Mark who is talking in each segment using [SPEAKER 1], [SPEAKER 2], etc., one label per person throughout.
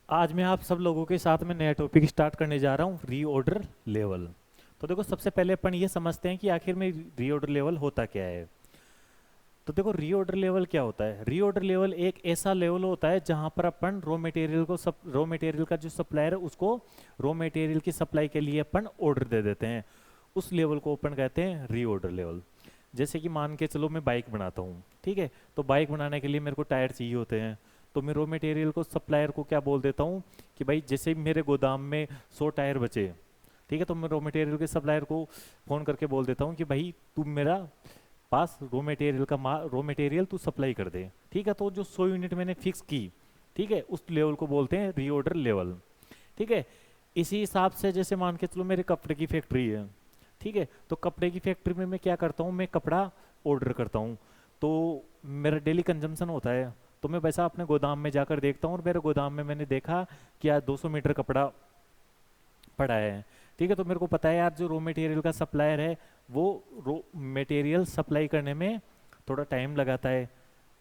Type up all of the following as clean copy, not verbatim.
[SPEAKER 1] आज मैं आप सब लोगों के साथ में नया टॉपिक स्टार्ट करने जा रहा हूँ, रीऑर्डर लेवल। तो देखो, सबसे पहले अपन ये समझते हैं कि आखिर में रीऑर्डर लेवल होता क्या है। तो देखो, रीऑर्डर लेवल क्या होता है। रीऑर्डर लेवल एक ऐसा लेवल होता है जहाँ पर अपन रॉ मटेरियल का जो सप्लायर है उसको रॉ मटेरियल की सप्लाई के लिए अपन ऑर्डर दे देते हैं। उस लेवल को अपन कहते हैं रीऑर्डर लेवल। जैसे कि मान के चलो मैं बाइक बनाता हूँ, ठीक है। तो बाइक बनाने के लिए मेरे को टायर चाहिए होते हैं। तो मैं रॉ मटेरियल को सप्लायर को क्या बोल देता हूँ कि भाई जैसे ही मेरे गोदाम में 100 टायर बचे, ठीक है, तो मैं रॉ मटेरियल के सप्लायर को फ़ोन करके बोल देता हूँ कि भाई तू मेरा पास रॉ मटेरियल तू सप्लाई कर दे, ठीक है। तो जो 100 यूनिट मैंने फिक्स की, ठीक है, उस लेवल को बोलते हैं रीऑर्डर लेवल, ठीक है। इसी हिसाब से जैसे मान के चलो मेरे कपड़े की फैक्ट्री है, ठीक है। तो कपड़े की फैक्ट्री में मैं क्या करता हूँ, मैं कपड़ा ऑर्डर करता हूँ। तो मेरा डेली कंजम्पशन होता है। तो मैं वैसा अपने गोदाम में जाकर देखता हूँ और मेरे गोदाम में मैंने देखा कि आज 200 मीटर कपड़ा पड़ा है, ठीक है। तो मेरे को पता है यार जो रॉ मटेरियल का सप्लायर है वो रॉ मटेरियल सप्लाई करने में थोड़ा टाइम लगाता है,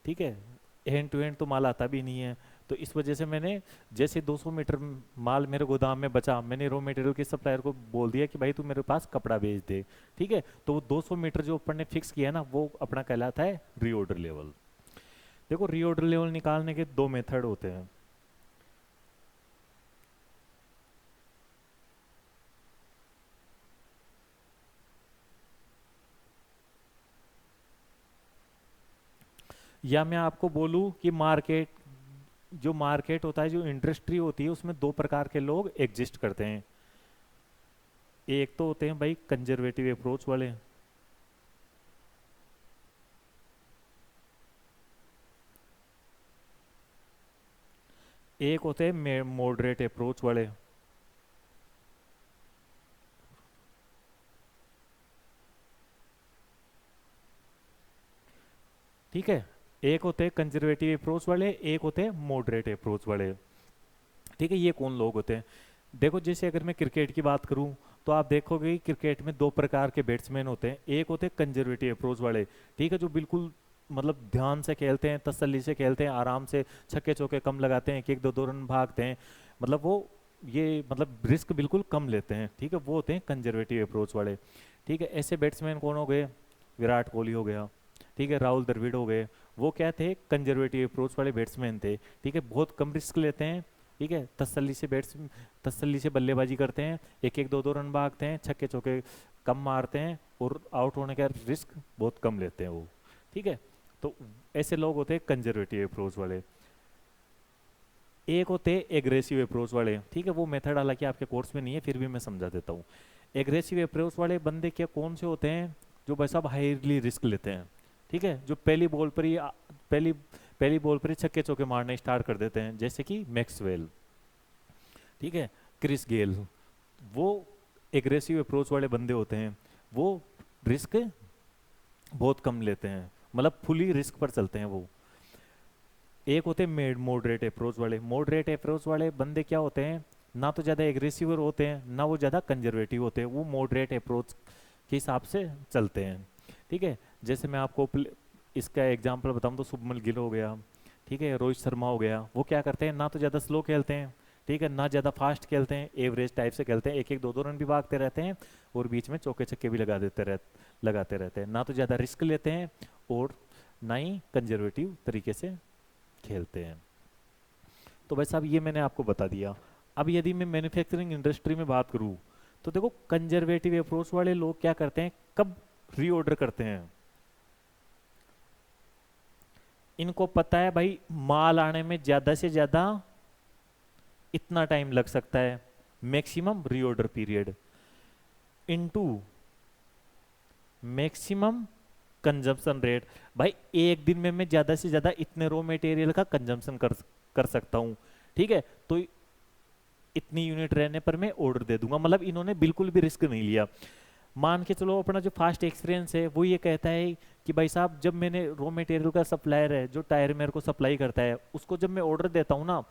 [SPEAKER 1] ठीक है। हैंड टू हैंड तो माल आता भी नहीं है। तो इस वजह से मैंने जैसे 200 मीटर माल मेरे गोदाम में बचा, मैंने रॉ मटेरियल के सप्लायर को बोल दिया कि भाई तू मेरे पास कपड़ा भेज दे, ठीक है। तो वो 200 मीटर जो अपन ने फिक्स किया ना वो अपना कहलाता है रीऑर्डर लेवल। देखो, रीऑर्डर लेवल निकालने के दो मेथड होते हैं। या मैं आपको बोलूँ कि मार्केट होता है, जो इंडस्ट्री होती है, उसमें दो प्रकार के लोग एग्जिस्ट करते हैं। एक तो होते हैं भाई कंजर्वेटिव अप्रोच वाले, एक होते हैं मॉडरेट अप्रोच वाले। ठीक है, एक होते हैं कंजर्वेटिव अप्रोच वाले, एक होते हैं मॉडरेट अप्रोच वाले, ठीक है। ये कौन लोग होते हैं? देखो, जैसे अगर मैं क्रिकेट की बात करूं तो आप देखोगे कि क्रिकेट में दो प्रकार के बैट्समैन होते हैं। एक होते हैं कंजर्वेटिव अप्रोच वाले, ठीक है, जो बिल्कुल मतलब ध्यान से खेलते हैं, तसल्ली से खेलते हैं, आराम से छक्के चौके कम लगाते हैं, एक एक दो दो रन भागते हैं, मतलब वो ये मतलब रिस्क बिल्कुल कम लेते हैं, ठीक है। वो होते हैं कंजर्वेटिव अप्रोच वाले, ठीक है। ऐसे बैट्समैन कौन हो गए? विराट कोहली हो गया, ठीक है, राहुल द्रविड़ हो गए। वो क्या थे? कंजर्वेटिव अप्रोच वाले बैट्समैन थे, ठीक है। बहुत कम रिस्क लेते हैं, ठीक है, तसल्ली से बल्लेबाजी करते हैं, एक एक दो दो रन भागते हैं, छक्के चौके कम मारते हैं और आउट होने का रिस्क बहुत कम लेते हैं वो, ठीक है। तो ऐसे लोग होते हैं कंजर्वेटिव अप्रोच वाले। एक होते हैं एग्रेसिव अप्रोच वाले, ठीक है। वो मेथड हालांकि आपके कोर्स में नहीं है, फिर भी मैं समझा देता हूँ। एग्रेसिव अप्रोच वाले बंदे क्या कौन से होते हैं? जो भाई साहब हाईली रिस्क लेते हैं, ठीक है। जो पहली पहली बॉल पर ही छक्के चौके मारने स्टार्ट कर देते हैं, जैसे कि मैक्सवेल, ठीक है, क्रिस गेल। वो एग्रेसिव अप्रोच वाले बंदे होते हैं। वो रिस्क बहुत कम लेते हैं, मतलब फुली रिस्क पर चलते हैं वो। एक होते हैं मॉडरेट अप्रोच वाले। मॉडरेट अप्रोच वाले बंदे क्या होते हैं? ना तो ज़्यादा एग्रेसिव होते हैं, ना वो ज़्यादा कंजर्वेटिव होते हैं, वो मॉडरेट अप्रोच के हिसाब से चलते हैं, ठीक है। जैसे मैं आपको इसका एग्जांपल बताऊं तो शुभमन गिल हो गया, ठीक है, रोहित शर्मा हो गया। वो क्या करते हैं? ना तो ज़्यादा स्लो खेलते हैं, ठीक है, ना ज़्यादा फास्ट खेलते हैं, एवरेज टाइप से खेलते हैं, एक एक दो दो रन भी भागते रहते हैं और बीच में चौके छक्के भी लगाते रहते हैं। ना तो ज़्यादा रिस्क लेते हैं और ना ही कंजर्वेटिव तरीके से खेलते हैं। तो भाई साहब ये मैंने आपको बता दिया। अब यदि मैं मैन्युफैक्चरिंग इंडस्ट्री में बात करूं तो देखो, कंजर्वेटिव अप्रोच वाले लोग क्या करते हैं, कब रीऑर्डर करते हैं? इनको पता है भाई माल आने में ज्यादा से ज्यादा इतना टाइम लग सकता है, maximum reorder period into maximum consumption rate. भाई एक दिन में मैं ज्यादा से ज्यादा इतने रॉ मटेरियल का कंजम्पशन कर सकता हूं, ठीक है। तो इतनी यूनिट रहने पर मैं ऑर्डर दे दूंगा, मतलब इन्होंने बिल्कुल भी रिस्क नहीं लिया। मान के चलो अपना जो फास्ट एक्सपीरियंस है वो ये कहता है कि भाई साहब जब मैंने रॉ मटेरियल का सप्लायर है जो टायर मेरे को सप्लाई करता है उसको जब मैं ऑर्डर देता हूँ ना,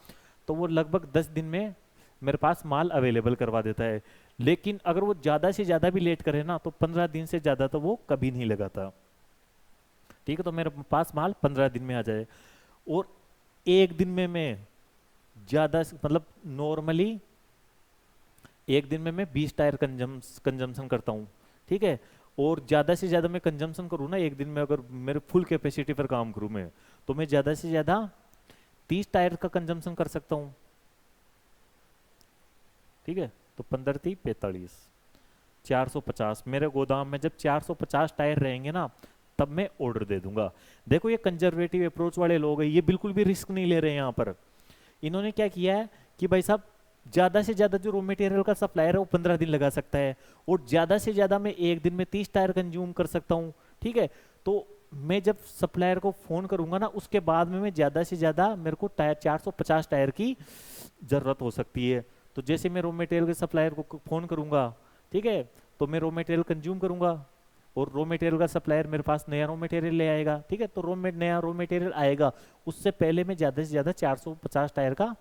[SPEAKER 1] तो वो लगभग 10 दिन में मेरे पास माल अवेलेबल करवा देता है। लेकिन अगर वो ज़्यादा से ज़्यादा भी लेट करे ना तो 15 दिन से ज़्यादा तो वो कभी नहीं लगाता, ठीक है। तो मेरे पास माल 15 दिन में आ जाए। और एक दिन में मैं ज़्यादा मतलब नॉर्मली एक दिन में मैं 20 टायर कंजम्पशन करता हूँ, ठीक है। और ज़्यादा से ज़्यादा मैं कंजम्पशन करूँ ना एक दिन में, अगर मेरे फुल कैपेसिटी पर काम करूँ मैं, तो मैं ज़्यादा से ज़्यादा 30 टायर का कंजम्पशन कर सकता हूँ, ठीक है। तो 15 30 45 450, मेरे गोदाम में जब 450 टायर रहेंगे ना, तब मैं ऑर्डर दे दूंगा। देखो ये कंजर्वेटिव अप्रोच वाले लोग हैं, ये बिल्कुल भी रिस्क नहीं ले रहे हैं यहाँ पर। इन्होंने क्या किया है कि भाई साहब ज्यादा से ज्यादा जो रॉ मटेरियल का सप्लायर है वो 15 दिन लगा सकता है, और ज्यादा से ज्यादा मैं एक दिन में 30 टायर कंज्यूम कर सकता हूँ, ठीक है। तो मैं जब सप्लायर को फोन करूंगा ना, उसके बाद में मैं ज्यादा से ज्यादा मेरे को टायर 450 टायर की जरूरत हो सकती है। तो जैसे मैं रॉ मटेरियल के सप्लायर को फोन करूंगा, ठीक है, तो मैं रॉ मटेरियल कंज्यूम करूंगा, और रॉ मटेरियल का सप्लायर मेरे पास नया रॉ मटेरियल ले आएगा, ठीक है। तो नया रॉ मटेरियल आएगा, उससे पहले मैं ज्यादा से ज्यादा 450 टायर का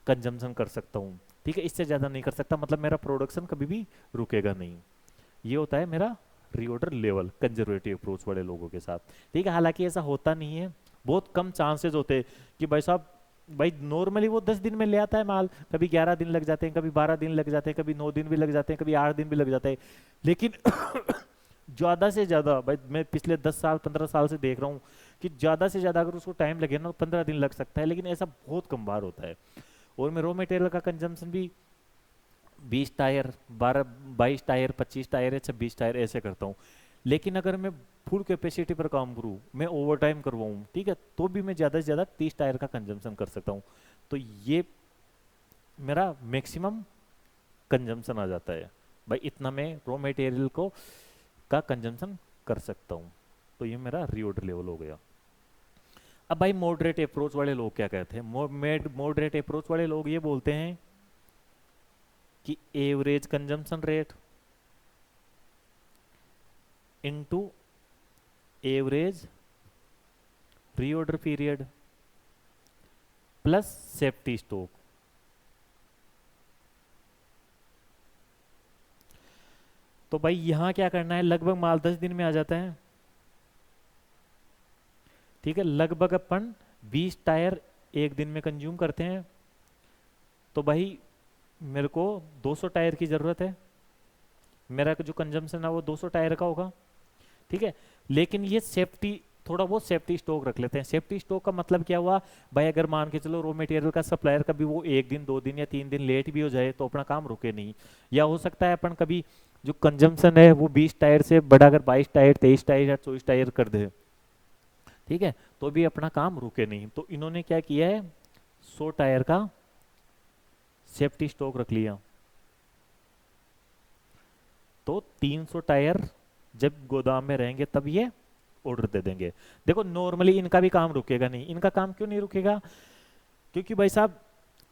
[SPEAKER 1] कंजम्पशन कर सकता हूँ, ठीक है। इससे ज्यादा नहीं कर सकता, मतलब मेरा प्रोडक्शन कभी भी रुकेगा नहीं। ये होता है मेरा रीऑर्डर लेवल कंजर्वेटिव अप्रोच वाले लोगों के साथ, ठीक है। हालांकि ऐसा होता नहीं है, बहुत कम चांसेस होते हैं कि भाई साहब, भाई नॉर्मली वो 10 दिन में ले आता है माल, कभी 11 दिन लग जाते हैं, कभी 12 दिन लग जाते हैं, कभी 9 दिन भी लग जाते हैं, कभी 8 दिन भी लग जाते हैं, लेकिन ज्यादा से ज्यादा, भाई मैं पिछले 10 साल 15 साल से देख रहा हूँ कि ज्यादा से ज्यादा अगर उसको टाइम लगे ना, 15 दिन लग सकता है, लेकिन ऐसा बहुत कम बार होता है। और मैं रॉ मटेरियल का कंजम्पशन भी 20 टायर 12 22 टायर 25 टायर या 26 टायर ऐसे करता हूँ। लेकिन अगर मैं फुल कैपेसिटी पर काम करूँ, मैं ओवर टाइम करवाऊँ, ठीक है, तो भी मैं ज़्यादा से ज़्यादा 30 टायर का कंजम्पशन कर सकता हूँ। तो ये मेरा मैक्सिमम कंजम्पशन आ जाता है, भाई इतना मैं रॉ मटेरियल को का कंजम्पशन कर सकता हूँ। तो ये मेरा रीऑर्डर लेवल हो गया। अब भाई मॉडरेट अप्रोच वाले लोग क्या कहते हैं? मॉडरेट अप्रोच वाले लोग ये बोलते हैं कि average consumption rate into average reorder period plus safety stock. तो भाई यहां क्या करना है, लगभग माल 10 दिन में आ जाता है, ठीक है। लगभग अपन 20 टायर एक दिन में कंज्यूम करते हैं, तो भाई मेरे को 200 टायर की जरूरत है, मेरा जो कंजम्पशन है वो 200 टायर का होगा, ठीक है। लेकिन ये सेफ्टी, थोड़ा बहुत सेफ्टी स्टॉक रख लेते हैं। सेफ्टी स्टॉक का मतलब क्या हुआ भाई, अगर मान के चलो रॉ मटेरियल का सप्लायर कभी वो एक दिन 2 दिन या 3 दिन लेट भी हो जाए, तो अपना काम रुके नहीं। या हो सकता है अपन कभी जो कंजम्पशन है वो 20 टायर से बढ़ाकर 22 टायर 23 टायर या 24 टायर कर दे, ठीक है, तो भी अपना काम रुके नहीं। तो इन्होंने क्या किया है, 100 टायर का सेफ्टी स्टॉक रख लिया, तो 300 टायर जब गोदाम में रहेंगे तब ये ऑर्डर दे देंगे। देखो नॉर्मली इनका भी काम रुकेगा नहीं। इनका काम क्यों नहीं रुकेगा? क्योंकि भाई साहब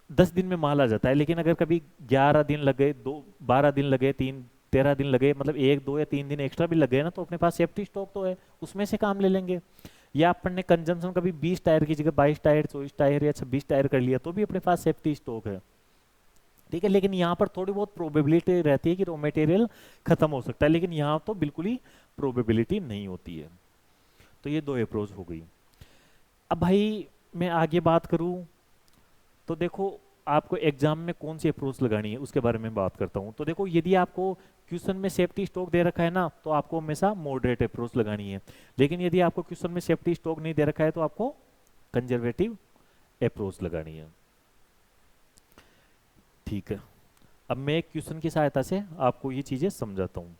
[SPEAKER 1] 10 दिन में माल आ जाता है, लेकिन अगर कभी 11 दिन लगे, 12 दिन लगे, 13 दिन लगे, मतलब 1 2 या 3 दिन एक्स्ट्रा भी लगे ना, तो अपने पास सेफ्टी स्टॉक तो है, उसमें से काम ले लेंगे। या अपन ने कंजम्पशन कभी 20 टायर की जगह 22 टायर 24 टायर या 26 टायर कर लिया, तो भी अपने पास सेफ्टी स्टॉक है, ठीक है। लेकिन यहाँ पर थोड़ी बहुत प्रोबेबिलिटी रहती है कि रॉ मटेरियल खत्म हो सकता है, लेकिन यहाँ तो बिल्कुल ही प्रोबेबिलिटी नहीं होती है। तो ये 2 अप्रोच हो गई। अब भाई मैं आगे बात करूं, तो देखो आपको एग्जाम में कौन सी अप्रोच लगानी है उसके बारे में बात करता हूं। तो देखो यदि आपको क्वेश्चन में सेफ्टी स्टॉक दे रखा है ना, तो आपको हमेशा मॉडरेट अप्रोच लगानी है। लेकिन यदि आपको क्वेश्चन में सेफ्टी स्टॉक नहीं दे रखा है, तो आपको कंजर्वेटिव अप्रोच लगानी है, ठीक है। अब मैं एक क्वेश्चन की सहायता से आपको ये चीजें समझाता हूं।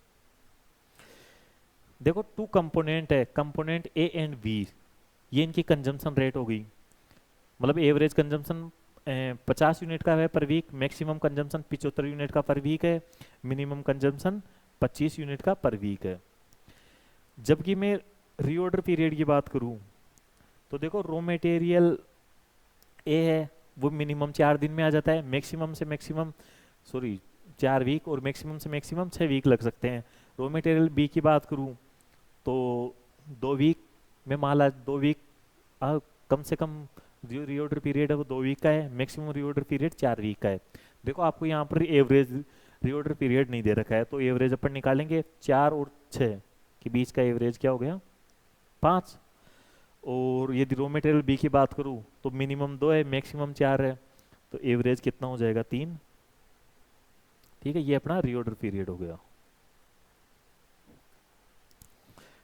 [SPEAKER 1] देखो 2 कंपोनेंट है, कंपोनेंट ए एंड बी, ये इनकी कंजम्पशन रेट हो गई। मतलब एवरेज कंजम्पशन 50 यूनिट का है पर वीक, मैक्सिमम कंजम्पशन 75 यूनिट का पर वीक है, मिनिमम कंजम्पशन 25 यूनिट का पर वीक है। जबकि मैं रीऑर्डर पीरियड की बात करूं, तो देखो रॉ मटेरियल ए है वो मिनिमम 4 दिन में आ जाता है, मैक्सिमम से मैक्सिमम 4 वीक, और मैक्सिमम से मैक्सिमम 6 वीक लग सकते हैं। रॉ मटेरियल बी की बात करूं, तो 2 वीक में माल 2 वीक, कम से कम जो रीऑर्डर पीरियड है वो 2 वीक का है, मैक्सिमम रीऑर्डर पीरियड 4 वीक का है। देखो आपको यहाँ पर एवरेज रीऑर्डर पीरियड नहीं दे रखा है, तो एवरेज अपन निकालेंगे 4 और 6 के बीच का एवरेज क्या हो गया 5। और यदि रॉ मटेरियल बी की बात करूँ, तो मिनिमम 2 है, मैक्सिमम 4 है, तो एवरेज कितना हो जाएगा 3। ठीक है, ये अपना रीऑर्डर पीरियड हो गया।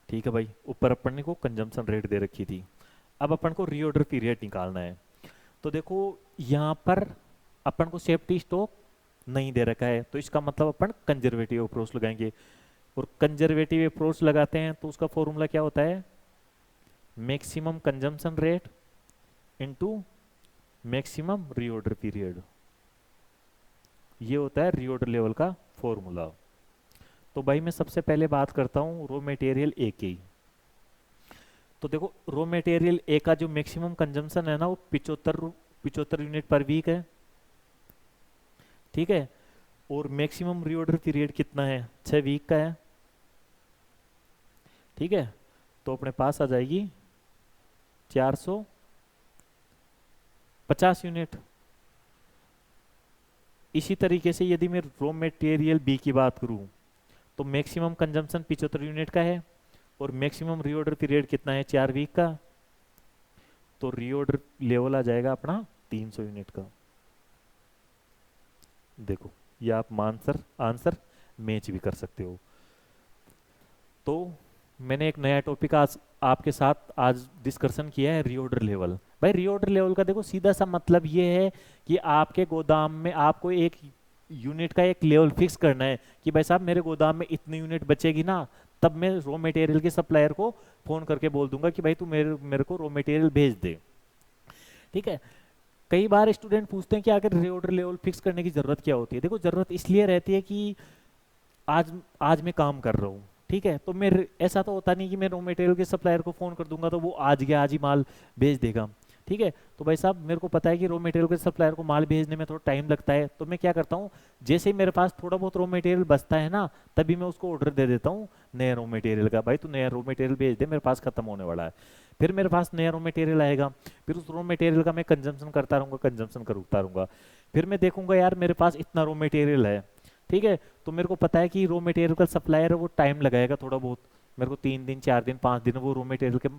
[SPEAKER 1] ठीक है भाई, ऊपर अपन ने को कंजम्पशन रेट दे रखी थी, अब अपन को रीऑर्डर पीरियड निकालना है। तो देखो यहाँ पर अपन को सेफ्टी स्टॉक नहीं दे रखा है, तो इसका मतलब अपन कंजर्वेटिव अप्रोच लगाएंगे, और कंजर्वेटिव अप्रोच लगाते हैं तो उसका फॉर्मूला क्या होता है, maximum consumption rate into maximum reorder period, ये होता है रीऑर्डर लेवल का फॉर्मूला। तो भाई मैं सबसे पहले बात करता हूँ रॉ मटेरियल ए की। तो देखो रॉ मटेरियल ए का जो मैक्सिमम कंजम्पशन है ना वो 75 यूनिट पर वीक है। ठीक है, और मैक्सिमम रीऑर्डर पीरियड कितना है, 6 वीक का है। ठीक है, तो अपने पास आ जाएगी 450 यूनिट। इसी तरीके से यदि मैं रॉ मटेरियल बी की बात करूं तो मैक्सिमम कंजम्पशन 75 यूनिट का है और मैक्सिमम रीऑर्डर पीरियड कितना है, 4 वीक का। तो रीऑर्डर लेवल आ जाएगा अपना 300 यूनिट का। देखो ये आप आंसर मैच भी कर सकते हो। तो मैंने एक नया टॉपिक आज आपके साथ आज डिस्कशन किया है, रीऑर्डर लेवल। भाई रीऑर्डर लेवल का देखो सीधा सा मतलब ये है कि आपके गोदाम में आपको एक यूनिट का एक लेवल फिक्स करना है कि भाई साहब मेरे गोदाम में इतनी यूनिट बचेगी ना, तब मैं रॉ मटेरियल के सप्लायर को फोन करके बोल दूंगा कि भाई तू मेरे को रॉ मटेरियल भेज दे। ठीक है, कई बार स्टूडेंट पूछते हैं कि आखिर रीऑर्डर लेवल फिक्स करने की जरूरत क्या होती है। देखो जरूरत इसलिए रहती है कि आज आज मैं काम कर रहा हूँ, ठीक है, तो मेरे ऐसा तो होता नहीं कि मैं रॉ मटेरियल के सप्लायर को फोन कर दूंगा तो वो आज के आज ही माल भेज देगा। ठीक है, तो भाई साहब मेरे को पता है कि रॉ मटेरियल के सप्लायर को माल भेजने में थोड़ा टाइम लगता है, तो मैं क्या करता हूँ, जैसे ही मेरे पास थोड़ा बहुत रॉ मटेरियल बचता है ना, तभी मैं उसको ऑर्डर दे देता हूँ नया रॉ मटेरियल का, भाई तू नया रॉ मटेरियल भेज दे, मेरे पास खत्म होने वाला है। फिर मेरे पास नया रॉ मटेरियल आएगा, फिर उस रॉ मटेरियल का मैं कंजम्पशन करता रहूंगा, कंजम्पशन करता रहूंगा। फिर मैं देखूंगा यार मेरे पास इतना रॉ मटेरियल है, ठीक है, तो मेरे को पता है कि रॉ मटेरियल का सप्लायर है वो टाइम लगाएगा थोड़ा बहुत, मेरे को 3 दिन 4 दिन 5 दिन वो रॉ मटेरियल के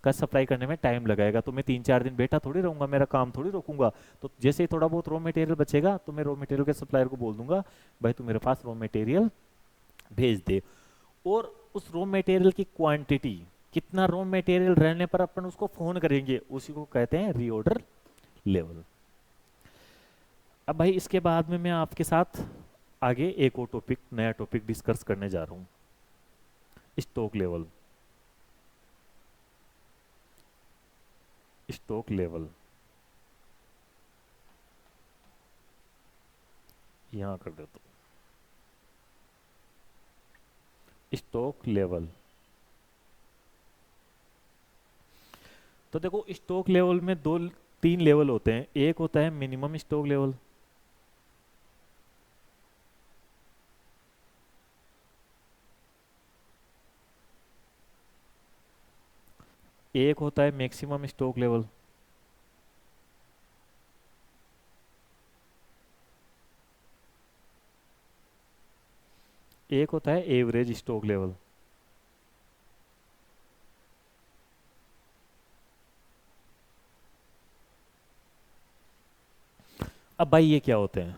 [SPEAKER 1] का सप्लाई करने में टाइम लगाएगा, तो मैं 3 4 दिन बैठा थोड़ी रहूंगा, मेरा काम थोड़ी रोकूंगा। तो जैसे ही थोड़ा बहुत रॉ मटेरियल बचेगा तो मैं रॉ मटेरियल के सप्लायर को बोल दूंगा भाई तू मेरे पास रॉ मटेरियल भेज दे। और उस रॉ मटेरियल की क्वांटिटी, कितना रॉ मटेरियल रहने पर अपन उसको फोन करेंगे, उसी को कहते हैं रीऑर्डर लेवल। अब भाई इसके बाद में मैं आपके साथ आगे एक और टॉपिक, नया टॉपिक डिस्कस करने जा रहा हूं, स्टॉक लेवल। स्टॉक लेवल यहां कर देता हूं, स्टॉक लेवल। तो देखो स्टॉक लेवल में 2 3 लेवल होते हैं, एक होता है मिनिमम स्टॉक लेवल, एक होता है मैक्सिमम स्टॉक लेवल। एक होता है एवरेज स्टॉक लेवल। अब भाई ये क्या होते हैं,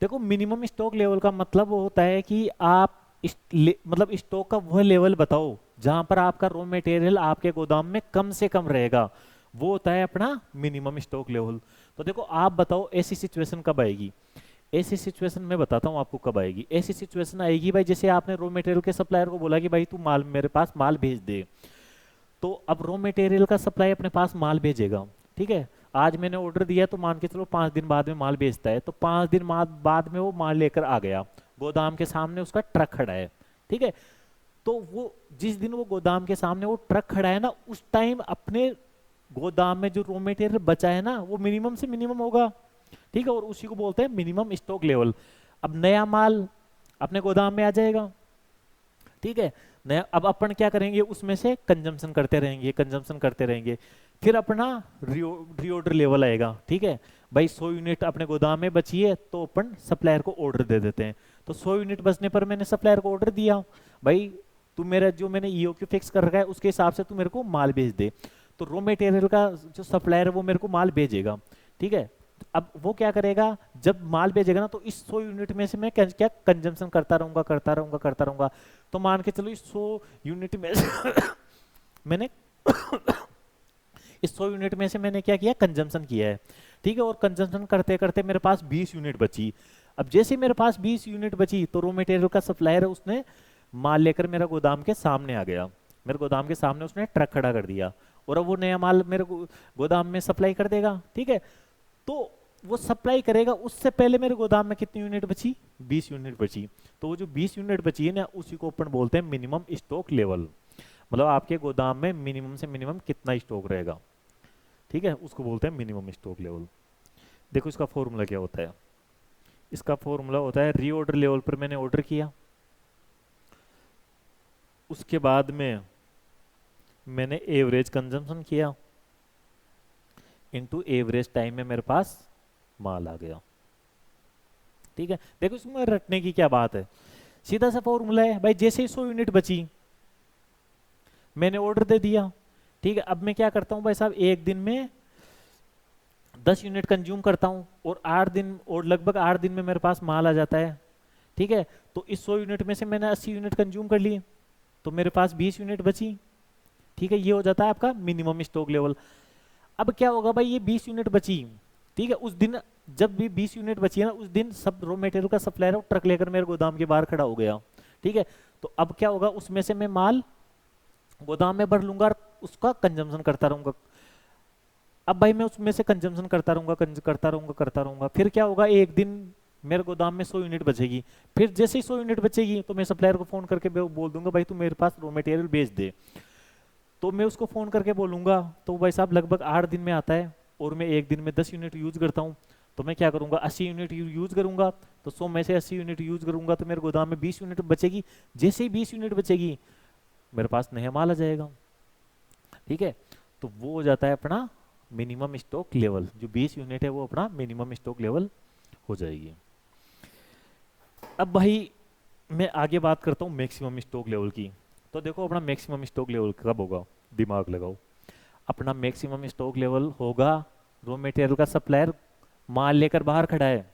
[SPEAKER 1] देखो मिनिमम स्टॉक लेवल का मतलब वो होता है कि आप मतलब स्टॉक का वह लेवल बताओ जहां पर आपका रॉ मटेरियल आपके गोदाम में कम से कम रहेगा, वो होता है अपना मिनिमम स्टॉक लेवल। तो देखो आप बताओ ऐसी सिचुएशन कब आएगी, ऐसी सिचुएशन मैं बताता हूँ आपको कब आएगी। ऐसी सिचुएशन आएगी भाई जैसे आपने रॉ मटेरियल के सप्लायर को बोला कि भाई तू माल मेरे पास माल भेज दे, तो अब रॉ मटेरियल का सप्लाई अपने पास माल भेजेगा। ठीक है, आज मैंने ऑर्डर दिया तो मान के चलो 5 दिन बाद में माल भेजता है, तो 5 दिन बाद में वो माल लेकर आ गया, गोदाम के सामने उसका ट्रक खड़ा है। ठीक है, तो वो जिस दिन वो गोदाम के सामने वो ट्रक खड़ा है ना, उस टाइम अपने गोदाम में जो रॉ मटेरियल बचा है ना वो मिनिमम से मिनिमम होगा। ठीक है, और उसी को बोलते हैं मिनिमम स्टॉक लेवल। अब नया माल अपने गोदाम में आ जाएगा, ठीक है, नया, अब अपन क्या करेंगे, उसमें से कंजम्पशन करते रहेंगे, कंजम्पशन करते रहेंगे, फिर अपना रीऑर्डर लेवल आएगा। ठीक है, भाई 100 यूनिट अपने गोदाम में बची है तो अपन सप्लायर को ऑर्डर दे देते हैं, तो 100 यूनिट बचने पर मैंने सप्लायर को ऑर्डर दिया, भाई तू मेरा जो मैंने ईओक्यू फिक्स कर रखा है उसके हिसाब से तू मेरे को माल भेज दे। तो रॉ मटेरियल का जो सप्लायर है वो मेरे को माल भेजेगा। ठीक है, अब वो क्या करेगा, जब माल भेजेगा ना तो इस 100 यूनिट में से मैं क्या कंजम्पशन करता रहूंगा करता रहूंगा करता रहूंगा। तो मान के चलो इस 100 यूनिट में से मैंने इस 100 यूनिट में से मैंने क्या किया, कंजम्पशन किया है। ठीक है, और कंजम्पशन करते करते मेरे पास 20 यूनिट बची। अब जैसे मेरे पास 20 यूनिट बची तो रॉ मटेरियल का सप्लायर है, उसने माल लेकर मेरा गोदाम के सामने आ गया। मेरे गोदाम के सामने उसने ट्रक खड़ा कर दिया और अब वो नया माल मेरे गोदाम में सप्लाई कर देगा। ठीक है, तो वो सप्लाई करेगा, उससे पहले मेरे गोदाम में कितनी यूनिट बची, 20 यूनिट बची। तो वो जो 20 यूनिट बची है ना, उसी को अपन बोलते हैं मिनिमम स्टॉक लेवल। मतलब आपके गोदाम में मिनिमम से मिनिमम कितना स्टॉक रहेगा, ठीक है, उसको बोलते हैं मिनिमम स्टॉक लेवल। देखो इसका फॉर्मूला क्या होता है, इसका फॉर्मूला होता है रीऑर्डर लेवल पर मैंने ऑर्डर किया, उसके बाद में मैंने एवरेज कंजम्पशन किया इनटू एवरेज टाइम में मेरे पास माल आ गया। ठीक है, देखो इसमें रटने की क्या बात है, सीधा सा फॉर्मूला है भाई। जैसे ही 100 यूनिट बची मैंने ऑर्डर दे दिया। ठीक है, अब मैं क्या करता हूं भाई साहब, एक दिन में 10 यूनिट कंज्यूम करता हूं और 8 दिन और लगभग 8 दिन में मेरे पास माल आ जाता है। ठीक है, तो इस 100 यूनिट में से मैंने 80 यूनिट कंज्यूम कर लिए तो मेरे पास 20 यूनिट बची। ठीक है, ये हो जाता है आपका मिनिमम स्टॉक लेवल। अब क्या होगा भाई, ये 20 यूनिट बची। ठीक है, उस दिन जब भी 20 यूनिट बची है ना, उस दिन सब रॉ मटेरियल का सप्लायर है ट्रक लेकर मेरे गोदाम के बाहर खड़ा हो गया। ठीक है, तो अब क्या होगा, उसमें से मैं माल गोदाम में भर लूंगा और उसका कंजम्पशन करता रहूंगा। अब भाई मैं उसमें से कंजम्पशन करता रहूंगा करता रहूंगा करता रहूंगा, फिर क्या होगा, एक दिन मेरे गोदाम में 100 यूनिट बचेगी। फिर जैसे ही 100 यूनिट बचेगी तो मैं सप्लायर को फोन करके बोल दूंगा भाई तू मेरे पास रॉ मटेरियल भेज दे। तो मैं उसको फोन करके बोलूंगा, तो भाई साहब लगभग 8 दिन में आता है और मैं एक दिन में 10 यूनिट यूज करता हूँ। तो मैं क्या करूंगा, 80 यूनिट यूज करूंगा। तो 100 में से 80 यूनिट यूज करूंगा तो मेरे गोदाम में 20 यूनिट बचेगी। जैसे ही 20 यूनिट बचेगी मेरे पास नया माल आ जाएगा। ठीक है, तो वो हो जाता है अपना मिनिमम स्टॉक लेवल। जो 20 यूनिट है वो अपना मिनिमम स्टॉक लेवल हो जाएगी। अब भाई मैं आगे बात करता हूँ मैक्सिमम स्टॉक लेवल की। तो देखो अपना मैक्सिमम स्टॉक लेवल कब होगा, दिमाग लगाओ। अपना मैक्सिमम स्टॉक लेवल होगा, रॉ मटेरियल का सप्लायर माल लेकर बाहर खड़ा है।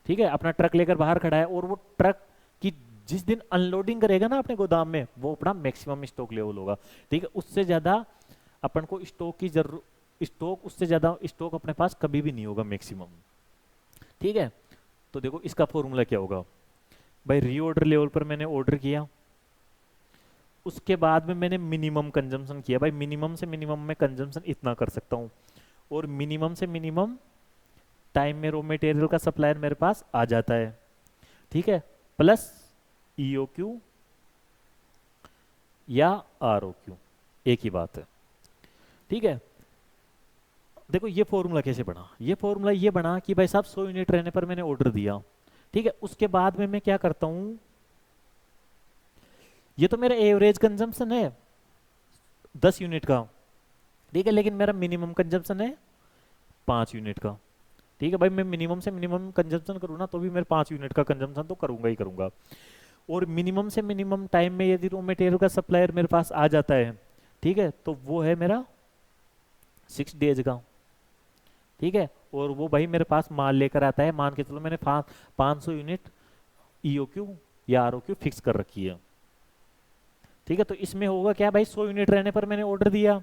[SPEAKER 1] ठीक है, अपना ट्रक लेकर बाहर खड़ा है और वो ट्रक की जिस दिन अनलोडिंग करेगा ना अपने गोदाम में, वो अपना मैक्सिमम स्टॉक लेवल होगा। ठीक है, उससे ज्यादा अपन को स्टॉक की जरूरत, स्टॉक उससे ज्यादा स्टॉक अपने पास कभी भी नहीं होगा मैक्सिमम। ठीक है, तो देखो इसका फॉर्मूला क्या होगा भाई, रीऑर्डर लेवल पर मैंने ऑर्डर किया, उसके बाद में मैंने मिनिमम कंजम्पशन किया। भाई मिनिमम से मिनिमम मैं कंजम्पशन इतना कर सकता हूँ और मिनिमम से मिनिमम टाइम में रॉ मटेरियल का सप्लायर मेरे पास आ जाता है। ठीक है, प्लस EOQ या ROQ एक ही बात है। ठीक है, देखो ये फॉर्मूला कैसे बना, ये फॉर्मूला ये बना कि भाई साहब 100 यूनिट रहने पर मैंने ऑर्डर दिया। ठीक है, उसके बाद में मैं क्या करता हूं, ये तो मेरा एवरेज कंजम्पशन है 10 यूनिट का। ठीक है, लेकिन मेरा मिनिमम कंजम्पशन है 5 यूनिट का। ठीक है भाई, मैं मिनिमम से मिनिमम कंजम्पशन करूँ ना तो भी मेरे 5 यूनिट का कंजम्पशन तो करूंगा ही करूंगा। और मिनिमम से मिनिमम टाइम में यदि रॉ मटेरियल का सप्लायर मेरे पास आ जाता है, ठीक है, तो वो है मेरा 6 डेज का। ठीक है, और वो भाई मेरे पास माल लेकर आता है, मान के चलो मैंने 500 यूनिट EOQ या ROQ फिक्स कर रखी है। ठीक है, तो इसमें होगा क्या भाई, 100 यूनिट रहने पर मैंने ऑर्डर दिया।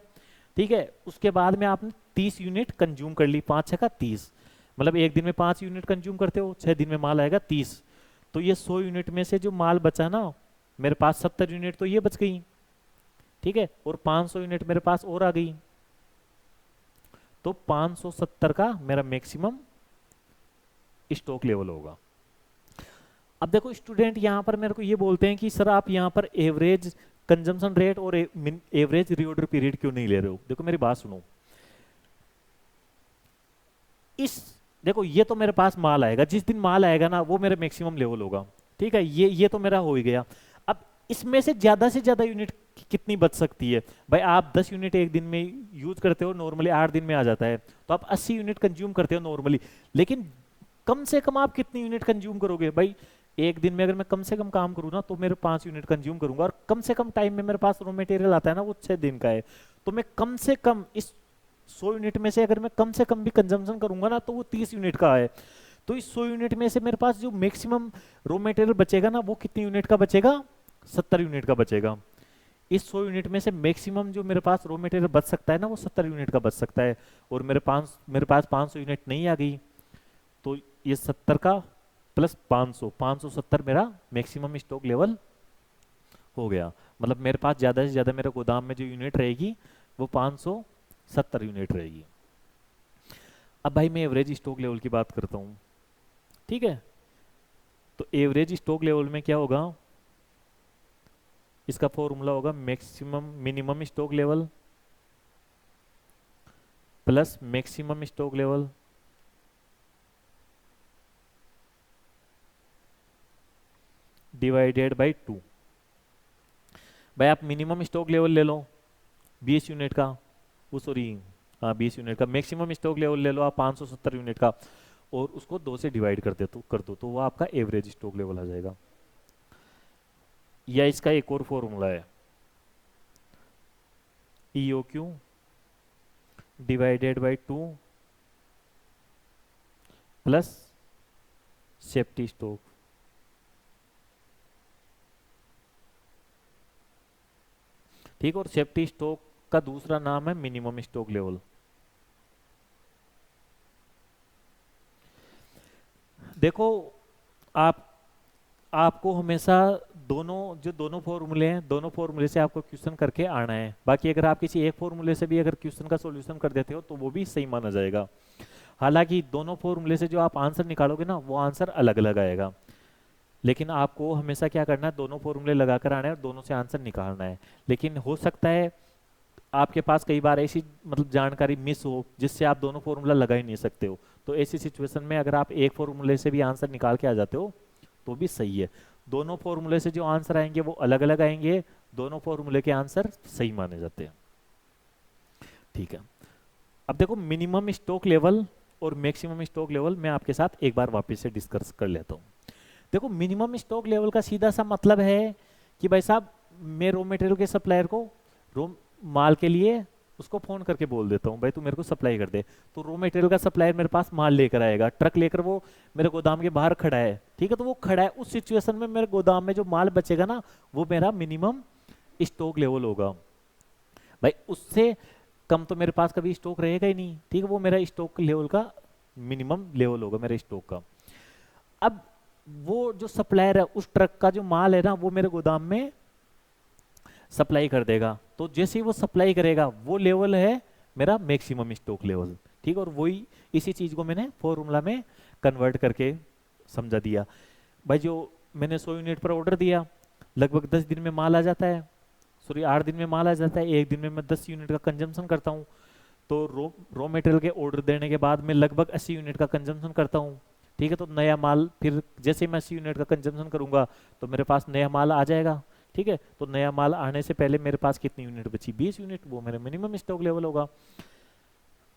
[SPEAKER 1] ठीक है, उसके बाद में आपने 30 यूनिट कंज्यूम कर ली, 5 6 का 30, मतलब एक दिन में 5 यूनिट कंज्यूम करते हो, 6 दिन में माल आएगा 30। तो ये 100 यूनिट में से जो माल बचा ना मेरे पास 70 यूनिट तो ये बच गई। ठीक है, और 500 यूनिट मेरे पास और आ गई, तो 570 का मेरा मैक्सिमम स्टॉक लेवल होगा। अब देखो स्टूडेंट यहां पर मेरे को ये बोलते हैं कि सर आप यहां पर एवरेज कंजम्पशन रेट और एवरेज रीऑर्डर पीरियड क्यों नहीं ले रहे हो। देखो मेरी बात सुनो, इस देखो ये तो मेरे पास माल आएगा, जिस दिन माल आएगा ना वो मेरा मैक्सिमम लेवल होगा। ठीक है, ये तो मेरा हो ही गया। अब इसमें से ज्यादा यूनिट कितनी बच सकती है भाई, आप 10 यूनिट एक दिन में यूज करते हो, नॉर्मली 8 दिन में आ जाता है, तो आप 80 यूनिट कंज्यूम करते हो नॉर्मली। लेकिन कम से कम आप कितनी यूनिट कंज्यूम करोगे भाई, एक दिन में अगर मैं कम से कम काम करूँ ना तो मेरे 5 यूनिट कंज्यूम करूंगा, और कम से कम टाइम में मेरे पास रॉ मटेरियल आता है ना वो 6 दिन का है। तो मैं कम से कम इस 100 यूनिट में से अगर मैं कम से कम भी कंजम्पशन करूंगा ना तो वो 30 यूनिट का है। तो इस 100 यूनिट में से मेरे पास जो मैक्सिमम रॉ मटेरियल बचेगा ना वो कितनी यूनिट का बचेगा, 70 यूनिट का बचेगा। इस 100 यूनिट में से मैक्सिमम जो मेरे पास रॉ मटेरियल बच सकता है ना वो 70 यूनिट का बच सकता है। और मेरे पास 500 यूनिट नहीं आ गई, तो ये 70 का प्लस 500, 570 मेरा मैक्सिमम स्टॉक लेवल हो गया। मतलब मेरे पास ज़्यादा से ज़्यादा मेरे गोदाम में जो यूनिट रहेगी वो 570 यूनिट रहेगी। अब भाई मैं एवरेज स्टॉक लेवल की बात करता हूँ, ठीक है। तो एवरेज स्टॉक लेवल में क्या होगा, इसका फॉर्मूला होगा maximum minimum stock level plus maximum stock level divided by 2। भाई आप मिनिमम स्टॉक लेवल ले लो 20 यूनिट का, वो सॉरी हाँ 20 यूनिट का। मैक्सिमम स्टॉक लेवल ले लो आप 570 यूनिट का, और उसको 2 से डिवाइड कर दो तो वो आपका एवरेज स्टॉक लेवल आ जाएगा। या इसका एक और फॉर्मूला है, EOQ divided by 2 plus safety stock. ठीक, और सेफ्टी स्टॉक का दूसरा नाम है मिनिमम स्टॉक लेवल। देखो आप आपको हमेशा दोनों फॉर्मूले हैं, दोनों फॉर्मूले से आपको क्वेश्चन करके आना है। बाकी अगर आप किसी एक फॉर्मूले से भी अगर क्वेश्चन का सॉल्यूशन कर देते हो तो वो भी सही माना जाएगा। हालांकि दोनों फॉर्मूले से जो आप आंसर निकालोगे ना वो आंसर अलग अलग आएगा, लेकिन आपको हमेशा क्या करना है, दोनों फॉर्मूले लगाकर आना है और दोनों से आंसर निकालना है। लेकिन हो सकता है आपके पास कई बार ऐसी मतलब जानकारी मिस हो जिससे आप दोनों फॉर्मूला लगा ही नहीं सकते हो, तो ऐसी सिचुएशन में अगर आप एक फॉर्मूले से भी आंसर निकाल के आ जाते हो तो भी सही है। दोनों फॉर्मूले से जो आंसर आएंगे वो अलग अलग आएंगे, दोनों फॉर्मूले के आंसर सही माने जाते हैं। ठीक है, अब देखो मिनिमम स्टॉक लेवल और मैक्सिमम स्टॉक लेवल मैं आपके साथ एक बार वापस से डिस्कस कर लेता हूँ। देखो मिनिमम स्टॉक लेवल का सीधा सा मतलब है कि भाई साहब मैं रॉ मटेरियल के सप्लायर को रॉ माल के लिए उसको फोन करके बोल देता हूँ भाई तू मेरे को सप्लाई कर दे, तो रॉ मटेरियल का सप्लायर मेरे पास माल लेकर आएगा, ट्रक लेकर वो मेरे गोदाम के बाहर खड़ा है, ठीक है। तो वो खड़ा है, उस सिचुएशन में मेरे गोदाम में जो माल बचेगा ना वो मेरा मिनिमम स्टॉक लेवल होगा। भाई उससे कम तो मेरे पास कभी स्टॉक रहेगा ही नहीं, ठीक है। वो मेरा स्टॉक लेवल का मिनिमम लेवल होगा मेरे स्टॉक का। अब वो जो सप्लायर है उस ट्रक का जो माल है ना वो मेरे गोदाम में सप्लाई कर देगा, तो जैसे ही वो सप्लाई करेगा वो लेवल है मेरा मैक्सिमम स्टॉक लेवल, ठीक। और वही इसी चीज को मैंने फॉर्मूला में कन्वर्ट करके समझा दिया। भाई जो मैंने 100 यूनिट पर ऑर्डर दिया, लगभग 10 दिन में माल आ जाता है, सॉरी 8 दिन में माल आ जाता है, एक दिन में मैं 10 यूनिट का कंजम्पशन करता हूँ। तो रॉ मटेरियल के ऑर्डर देने के बाद मैं लगभग 80 यूनिट का कंजम्पशन करता हूँ, ठीक है। तो नया माल फिर जैसे मैं 80 यूनिट का कंजम्पशन करूंगा तो मेरे पास नया माल आ जाएगा, ठीक है। तो नया माल आने से पहले मेरे पास कितनी यूनिट बची, 20 यूनिट, वो मेरा मिनिमम स्टॉक लेवल होगा।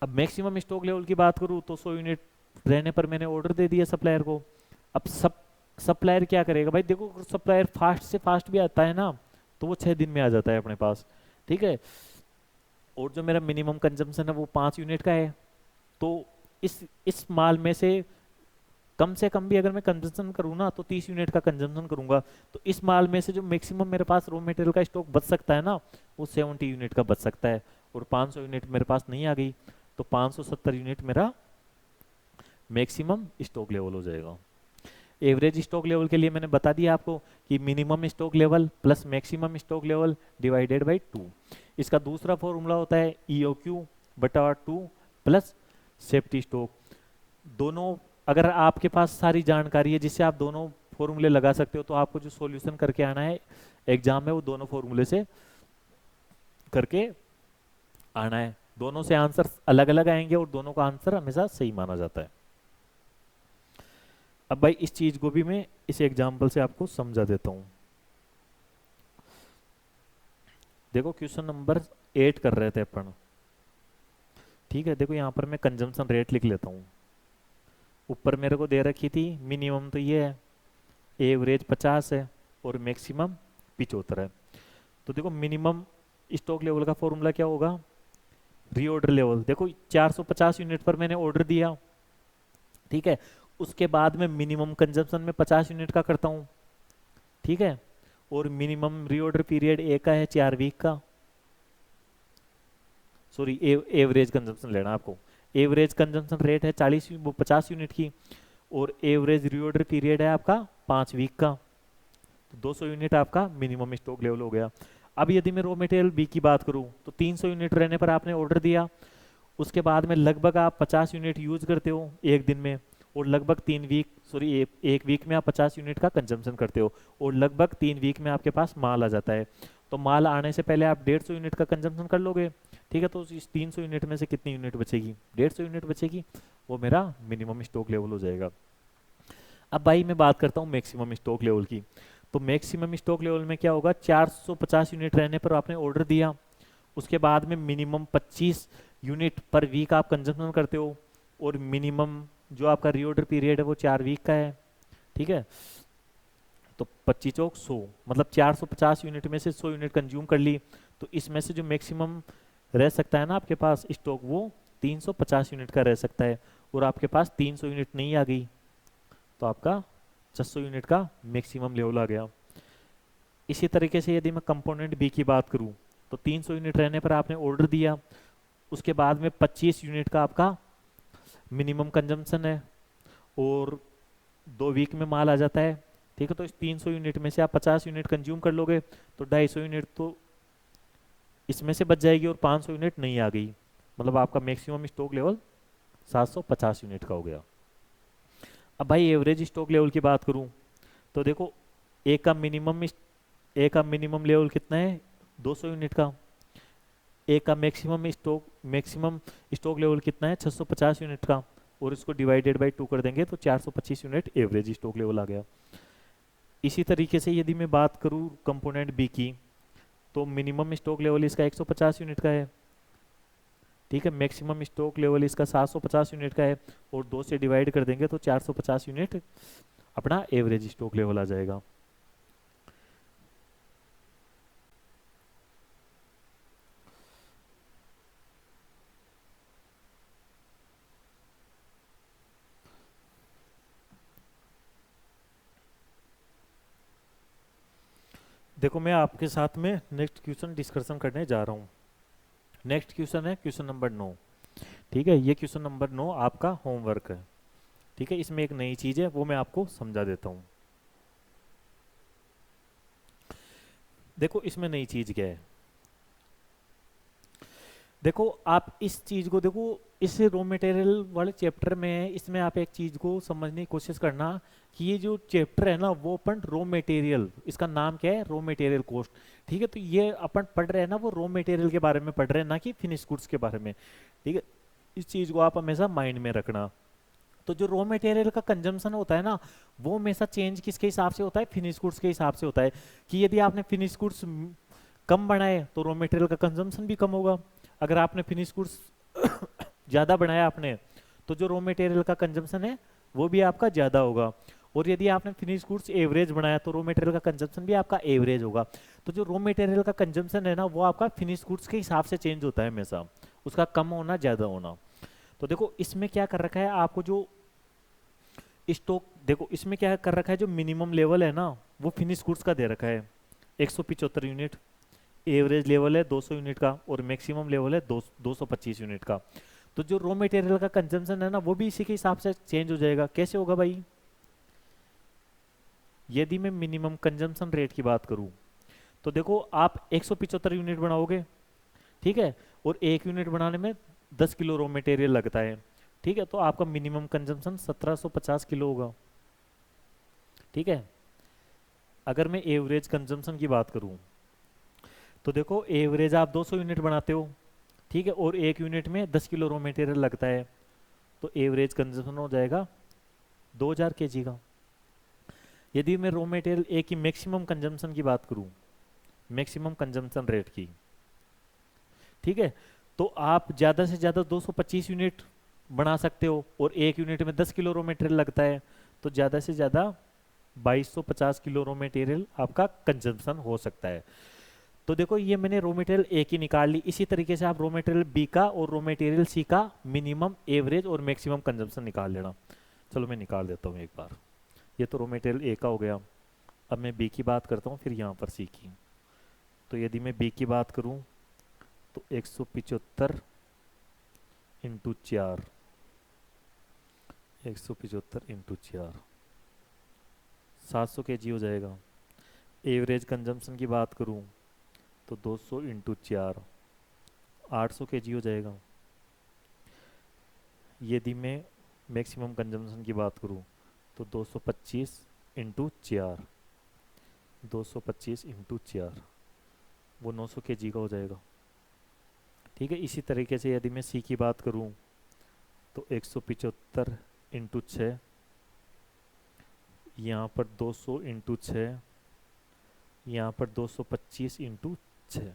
[SPEAKER 1] अब मैक्सिमम स्टॉक लेवल की बात करूँ तो 100 यूनिट रहने पर मैंने ऑर्डर दे दिया सप्लायर को। अब सप्लायर क्या करेगा, भाई देखो सप्लायर फास्ट से फास्ट भी आता है ना तो वो 6 दिन में आ जाता है अपने पास, ठीक है। और जो मेरा मिनिमम कंजम्पशन है वो 5 यूनिट का है, तो इस माल में से कम भी अगर मैं कंजम्पशन करूँ ना तो 30 यूनिट का कंजम्पशन करूंगा। तो इस माल में से जो मैक्सिमम मेरे पास रॉ मटेरियल का स्टॉक बच सकता है ना वो 70 यूनिट का बच सकता है, और 500 यूनिट मेरे पास नहीं आ गई तो 570 यूनिट मेरा मैक्सिमम स्टॉक लेवल हो जाएगा। एवरेज स्टॉक लेवल के लिए मैंने बता दिया आपको कि minimum stock level plus maximum stock level divided by 2। इसका दूसरा फॉर्मूला होता है EOQ बटा 2 प्लस सेफ्टी स्टॉक। दोनों अगर आपके पास सारी जानकारी है जिससे आप दोनों फॉर्मूले लगा सकते हो तो आपको जो सॉल्यूशन करके आना है एग्जाम में वो दोनों फॉर्मूले से करके आना है। दोनों से आंसर अलग अलग आएंगे और दोनों का आंसर हमेशा सही माना जाता है। अब भाई इस चीज को भी मैं इस एग्जाम्पल से आपको समझा देता हूं। देखो क्वेश्चन नंबर 8 कर रहे थे अपन, ठीक है। देखो यहाँ पर मैं कंजम्पशन रेट लिख लेता हूँ। ऊपर मेरे को दे रखी थी मिनिमम तो ये है, एवरेज 50 है और मैक्सिमम 75 है। तो देखो मिनिमम स्टॉक लेवल का फॉर्मूला क्या होगा, रीऑर्डर लेवल देखो 450 यूनिट पर मैंने ऑर्डर दिया, ठीक है, उसके बाद में मिनिमम कंजम्पशन में 50 यूनिट का करता हूँ, ठीक है, और मिनिमम रीऑर्डर पीरियड ए का है 4 वीक का, सॉरी एवरेज कंजम्पशन लेना आपको, एवरेज कंजम्पशन रेट है 50 यूनिट की, और एवरेज रीऑर्डर पीरियड है आपका 5 वीक का, तो 200 यूनिट आपका मिनिमम स्टॉक लेवल हो गया। अब यदि मैं रॉ मटेरियल बी की बात करूं तो 300 यूनिट रहने पर आपने ऑर्डर दिया, उसके बाद में लगभग आप 50 यूनिट यूज करते हो एक दिन में, और लगभग 3 वीक सॉरी एक वीक में आप 50 यूनिट का कंजम्पशन करते हो, और लगभग 3 वीक में आपके पास माल आ जाता है। तो माल आने से पहले आप 150 यूनिट का कंजम्पशन कर लोगे, ठीक है, तो इस 300 यूनिट में से कितनी यूनिट बचेगी, 150 यूनिट बचेगी, वो मेरा मिनिमम स्टॉक लेवल हो जाएगा। अब भाई मैं बात करता हूँ मैक्सिमम स्टॉक लेवल की। तो मैक्सिमम स्टॉक लेवल में क्या होगा, 450 यूनिट रहने पर आपने ऑर्डर दिया, उसके बाद में मिनिमम 25 यूनिट पर वीक आप कंजम्पशन करते हो, और मिनिमम जो आपका रीऑर्डर पीरियड है वो 4 वीक का है, ठीक है, तो 25 चौक 100, मतलब 450 यूनिट में से 100 यूनिट कंज्यूम कर ली, तो इसमें से जो मैक्सिमम रह सकता है ना आपके पास स्टॉक, वो 350 यूनिट का रह सकता है, और आपके पास 300 यूनिट नहीं आ गई, तो आपका 600 यूनिट का मैक्सिमम लेवल आ गया। इसी तरीके से यदि मैं कंपोनेंट बी की बात करूं, तो 300 यूनिट रहने पर आपने ऑर्डर दिया, उसके बाद में 25 यूनिट का आपका मिनिमम कंजम्पशन है, और 2 वीक में माल आ जाता है, ठीक है, तो इस 300 यूनिट में से आप 50 यूनिट कंज्यूम कर लोगे, तो 250 यूनिट तो इसमें से बच जाएगी, और 500 यूनिट नहीं आ गई, मतलब आपका मैक्सिमम स्टॉक लेवल 750 यूनिट का हो गया। अब भाई एवरेज स्टॉक लेवल की बात करूं, तो देखो ए का मिनिमम लेवल कितना है, 200 यूनिट का, ए का मैक्सिमम स्टॉक लेवल कितना है, 650 यूनिट का, और इसको डिवाइडेड बाय 2 कर देंगे तो 425 यूनिट एवरेज स्टॉक लेवल आ गया। इसी तरीके से यदि मैं बात करूं कंपोनेंट बी की, तो मिनिमम स्टॉक लेवल इसका 150 यूनिट का है, ठीक है, मैक्सिमम स्टॉक लेवल इसका 750 यूनिट का है, और 2 से डिवाइड कर देंगे तो 450 यूनिट अपना एवरेज स्टॉक लेवल आ जाएगा। देखो मैं आपके साथ में नेक्स्ट क्वेश्चन डिस्कशन करने जा रहा हूँ। नेक्स्ट क्वेश्चन है क्वेश्चन नंबर 9, ठीक है, ये क्वेश्चन नंबर 9 आपका होमवर्क है, ठीक है, इसमें एक नई चीज है वो मैं आपको समझा देता हूँ। देखो इसमें नई चीज क्या है, देखो आप इस चीज को देखो, इस रॉ मटेरियल वाले चैप्टर में इसमें आप एक चीज को समझने की कोशिश करना कि ये जो चैप्टर है ना वो अपन रॉ मटेरियल, इसका नाम क्या है, रॉ मटेरियल कॉस्ट, ठीक है, तो ये अपन पढ़ रहे हैं ना वो रॉ मटेरियल के बारे में पढ़ रहे हैं, ना कि फिनिश गुड्स के बारे में, ठीक है, इस चीज को आप हमेशा माइंड में रखना। तो जो रॉ मटेरियल का कंजम्पशन होता है ना, वो हमेशा चेंज किसके हिसाब से होता है, फिनिश गुड्स के हिसाब से होता है, कि यदि आपने फिनिश गुड्स कम बनाए तो रॉ मटेरियल का कंजम्पशन भी कम होगा, अगर आपने फिनिश गुड्स ज़्यादा बनाया आपने, तो जो रॉ मटेरियल का कंजम्पशन है वो भी आपका ज़्यादा होगा, और यदि आपने फिनिश गुड्स एवरेज बनाया तो रॉ मटेरियल का कंजम्पशन भी आपका एवरेज होगा। तो जो रॉ मटेरियल का कंजम्पशन है ना वो आपका फिनिश गुड्स के हिसाब से चेंज होता है हमेशा, उसका कम होना ज़्यादा होना। तो देखो इसमें क्या कर रखा है आपको, जो स्टॉक देखो इसमें क्या कर रखा है, जो मिनिमम लेवल है ना वो फिनिश गुड्स का दे रखा है 175 यूनिट, एवरेज लेवल है 200 यूनिट का, और मैक्सिमम लेवल है 225 यूनिट का। तो जो रॉ मटेरियल का कंजम्पशन है ना वो भी इसी के हिसाब से चेंज हो जाएगा। कैसे होगा भाई, यदि मैं मिनिमम कंजम्पशन रेट की बात करूं, तो देखो आप 175 यूनिट बनाओगे, ठीक है, और 1 यूनिट बनाने में 10 किलो रॉ मटेरियल लगता है, ठीक है, तो आपका मिनिमम कंजम्पशन 1750 किलो होगा, ठीक है। अगर मैं एवरेज कंजम्पशन की बात करूं, तो देखो एवरेज आप 200 यूनिट बनाते हो, ठीक है, और 1 यूनिट में 10 किलो रॉ मटेरियल लगता है, तो एवरेज कंजम्पशन हो जाएगा 2000 kg का। यदि मैं रॉ मटेरियल ए की मैक्सिमम कंजम्पशन की बात करूं, मैक्सिमम कंजम्पशन रेट की, ठीक है, तो आप ज़्यादा से ज़्यादा 225 यूनिट बना सकते हो, और 1 यूनिट में 10 किलो रॉ मटेरियल लगता है, तो ज़्यादा से ज़्यादा 2250 किलो रॉ मटेरियल आपका कंजम्पशन हो सकता है। तो देखो ये मैंने रॉ मटेरियल ए की निकाल ली, इसी तरीके से आप रॉ मटेरियल बी का और रॉ मटेरियल सी का मिनिमम, एवरेज और मैक्सिमम कंजम्पशन निकाल लेना। चलो मैं निकाल देता हूँ एक बार। ये तो रॉ मटेरियल ए का हो गया। अब मैं बी की बात करता हूँ, फिर यहाँ पर सी की। तो यदि मैं बी की बात करूँ तो 175 इंटू 4, 175 इंटू 4 700 kg हो जाएगा। एवरेज कंजम्पशन की बात करूँ तो 200 इंटू 4 800 kg हो जाएगा। यदि मैं मैक्सिमम कंजम्पशन की बात करूँ तो 225 इंटू 4, 225 इंटू 4 वो 900 kg का हो जाएगा। ठीक है, इसी तरीके से यदि मैं सी की बात करूँ तो 175 इंटू 6, यहाँ पर 200 इंटू 6, यहाँ पर 225 into 6,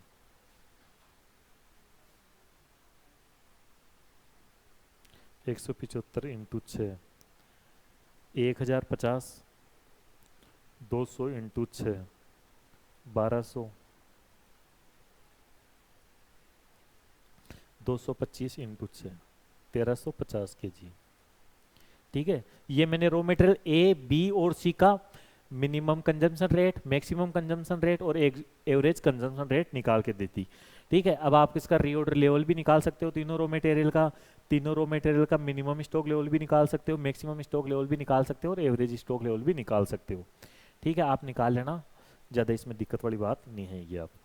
[SPEAKER 1] 175 into 6 1050, 200 into 6 1200, 225 into 6 1350 kg। ठीक है, ये मैंने रॉ मटेरियल ए, बी और सी का minimum consumption rate, maximum consumption rate और एवरेज कंजम्पशन रेट निकाल के देती। ठीक है, अब आप इसका रीऑर्डर लेवल भी निकाल सकते हो तीनों रॉ मटेरियल का। तीनों रॉ मटेरियल का मिनिमम स्टॉक लेवल भी निकाल सकते हो, मैक्सिमम स्टॉक लेवल भी निकाल सकते हो और एवरेज स्टॉक लेवल भी निकाल सकते हो। ठीक है, आप निकाल लेना, ज़्यादा इसमें दिक्कत वाली बात नहीं है ये आपको।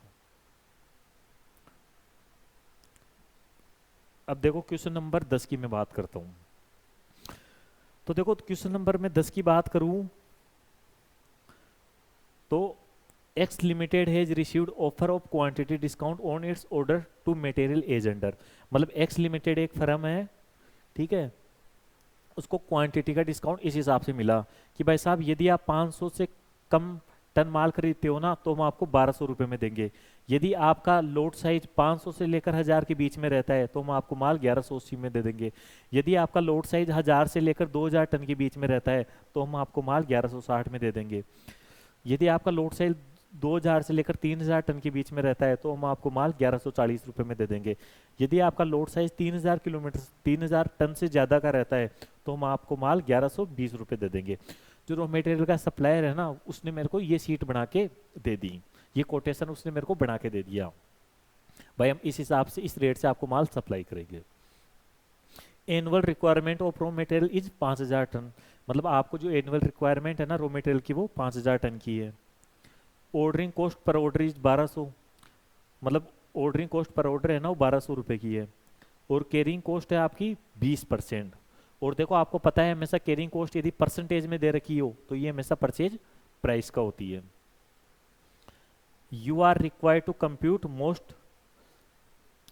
[SPEAKER 1] अब देखो क्वेश्चन नंबर 10 की मैं बात करता हूँ। तो देखो क्वेश्चन नंबर में 10 की बात करूं तो x limited has received offer of quantity discount on its order to material as under. मतलब एक्स लिमिटेड एक फर्म है, ठीक है, उसको क्वांटिटी का डिस्काउंट इस हिसाब से मिला कि भाई साहब यदि आप 500 से कम टन माल खरीदते हो ना तो हम आपको 1200 रुपये में देंगे। यदि आपका लोड साइज 500 से लेकर 1000 के बीच में रहता है तो हम आपको माल 1180 में दे देंगे। यदि आपका लोड साइज 1000 से लेकर 2000 टन के बीच में रहता है तो हम आपको माल 1160 में दे देंगे। यदि आपका लोड साइज 2000 से लेकर 3000 टन के बीच में रहता है तो हम आपको माल 1140 रुपये में दे देंगे। यदि आपका लोड साइज 3000 किलोमीटर 3000 टन से ज़्यादा का रहता है तो हम आपको माल 1120 रुपये दे देंगे। जो रॉ मटेरियल का सप्लायर है ना उसने मेरे को ये सीट बना के दे दी, ये कोटेशन उसने मेरे को बना के दे दिया, भाई हम इस हिसाब से इस रेट से आपको माल सप्लाई करेंगे। Annual requirement of raw material is 5000 ton. मतलब आपको जो एनुअल रिक्वायरमेंट है ना रॉ मटेरियल की वो 5000 टन की है। Ordering cost per order is 1200, मतलब ऑर्डरिंग कॉस्ट पर ऑर्डर है ना वो 1200 रुपये की है। और कैरिंग कॉस्ट है आपकी 20%। और देखो आपको पता है हमेशा कैरिंग कॉस्ट यदि परसेंटेज में दे रखी हो तो ये हमेशा परचेज प्राइस का होती है। You are required to compute most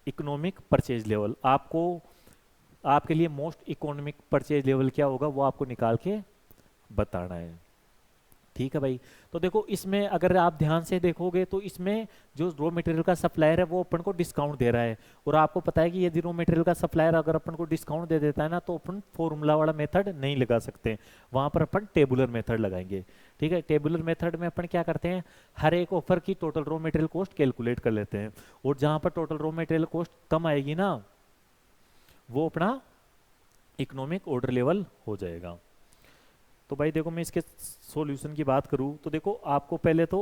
[SPEAKER 1] economic purchase level. आपको आपके लिए मोस्ट इकोनॉमिक परचेज लेवल क्या होगा वो आपको निकाल के बताना है। ठीक है भाई, तो देखो इसमें अगर आप ध्यान से देखोगे तो इसमें जो रॉ मटेरियल का सप्लायर है वो अपन को डिस्काउंट दे रहा है। और आपको पता है कि यदि रॉ मटेरियल का सप्लायर अगर अपन को डिस्काउंट दे देता है ना तो अपन फॉर्मूला वाला मेथड नहीं लगा सकते, वहां पर अपन टेबुलर मेथड लगाएंगे। ठीक है, टेबुलर मेथड में अपन क्या करते हैं, हर एक ऑफर की total raw material cost calculate कर लेते हैं और जहां पर टोटल रॉ मटेरियल कॉस्ट कम आएगी ना वो अपना इकोनॉमिक ऑर्डर लेवल हो जाएगा। तो भाई देखो मैं इसके सॉल्यूशन की बात करूं तो देखो आपको पहले तो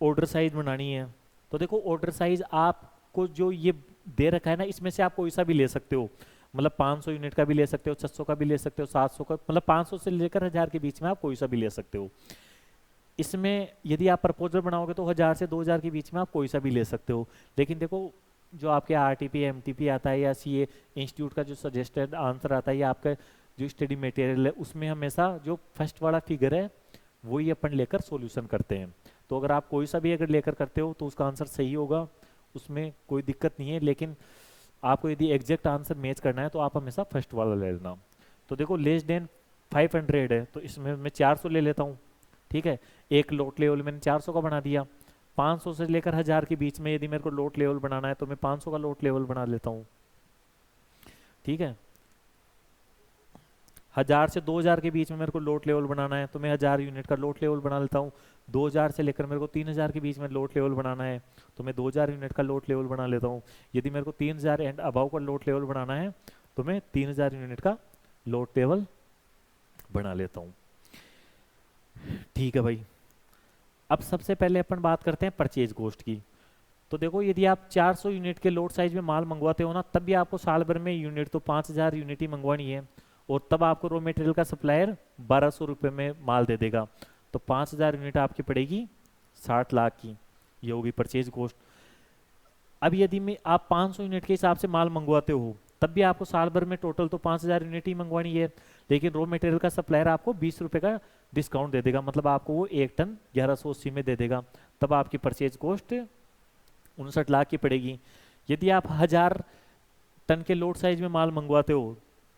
[SPEAKER 1] ऑर्डर साइज बनानी है। तो देखो ऑर्डर साइज आपको जो ये दे रखा है ना इसमें से आप कोई सा भी ले सकते हो, मतलब 500 यूनिट का भी ले सकते हो, 600 का भी ले सकते हो, 700 का, मतलब 500 से लेकर 1000 के बीच में आप कोई सा भी ले सकते हो। इसमें यदि आप प्रपोजल बनाओगे तो 1000 से 2000 के बीच में आप कोई सा भी ले सकते हो। लेकिन देखो जो आपके आरटीपी एमटीपी आता है या सीए इंस्टीट्यूट का जो सजेस्टेड आंसर आता है या आपका जो स्टडी मटेरियल है उसमें हमेशा जो फर्स्ट वाला फिगर है वही अपन लेकर सॉल्यूशन करते हैं। तो अगर आप कोई सा भी अगर लेकर करते हो तो उसका आंसर सही होगा, उसमें कोई दिक्कत नहीं है। लेकिन आपको यदि एग्जैक्ट आंसर मैच करना है तो आप हमेशा फर्स्ट वाला ले लेना। तो देखो लेस देन 500 है तो इसमें मैं 400 ले लेता हूँ। ठीक है, एक लोट लेवल मैंने 400 का बना दिया। 500 से लेकर 1000 के बीच में यदि मेरे को लोट लेवल बनाना है तो मैं 500 का लोट लेवल बना लेता हूँ। ठीक है, 1000 से 2000 के बीच में मेरे को लोड लेवल बनाना है तो मैं 1000 यूनिट का लोड लेवल बना लेता हूँ। 2000 से लेकर मेरे को 3000 के बीच में लोड लेवल बनाना है तो मैं 2000 यूनिट का लोड लेवल बना लेता हूँ। यदि मेरे को 3000 एंड अबाव का लोड लेवल बनाना है तो मैं 3000 यूनिट का लोड लेवल बना लेता हूँ। ठीक है भाई। अब सबसे पहले अपन बात करते हैं परचेज कॉस्ट की। तो देखो यदि आप 400 यूनिट के लोड साइज में माल मंगवाते हो ना, तब भी आपको साल भर में यूनिट तो 5000 यूनिट ही मंगवानी है और तब आपको रॉ मटेरियल का सप्लायर 1200 रुपये में माल दे देगा। तो 5000 यूनिट आपकी पड़ेगी 60 लाख की, ये होगी परचेज कॉस्ट। अब यदि मैं आप 500 यूनिट के हिसाब से माल मंगवाते हो तब भी आपको साल भर में टोटल तो 5000 यूनिट ही मंगवानी है, लेकिन रॉ मटेरियल का सप्लायर आपको 20 रुपये का डिस्काउंट दे देगा, मतलब आपको वो 1 टन 1180 में दे देगा। तब आपकी परचेज कॉस्ट 59 लाख की पड़ेगी। यदि आप 1000 टन के लोड साइज में माल मंगवाते हो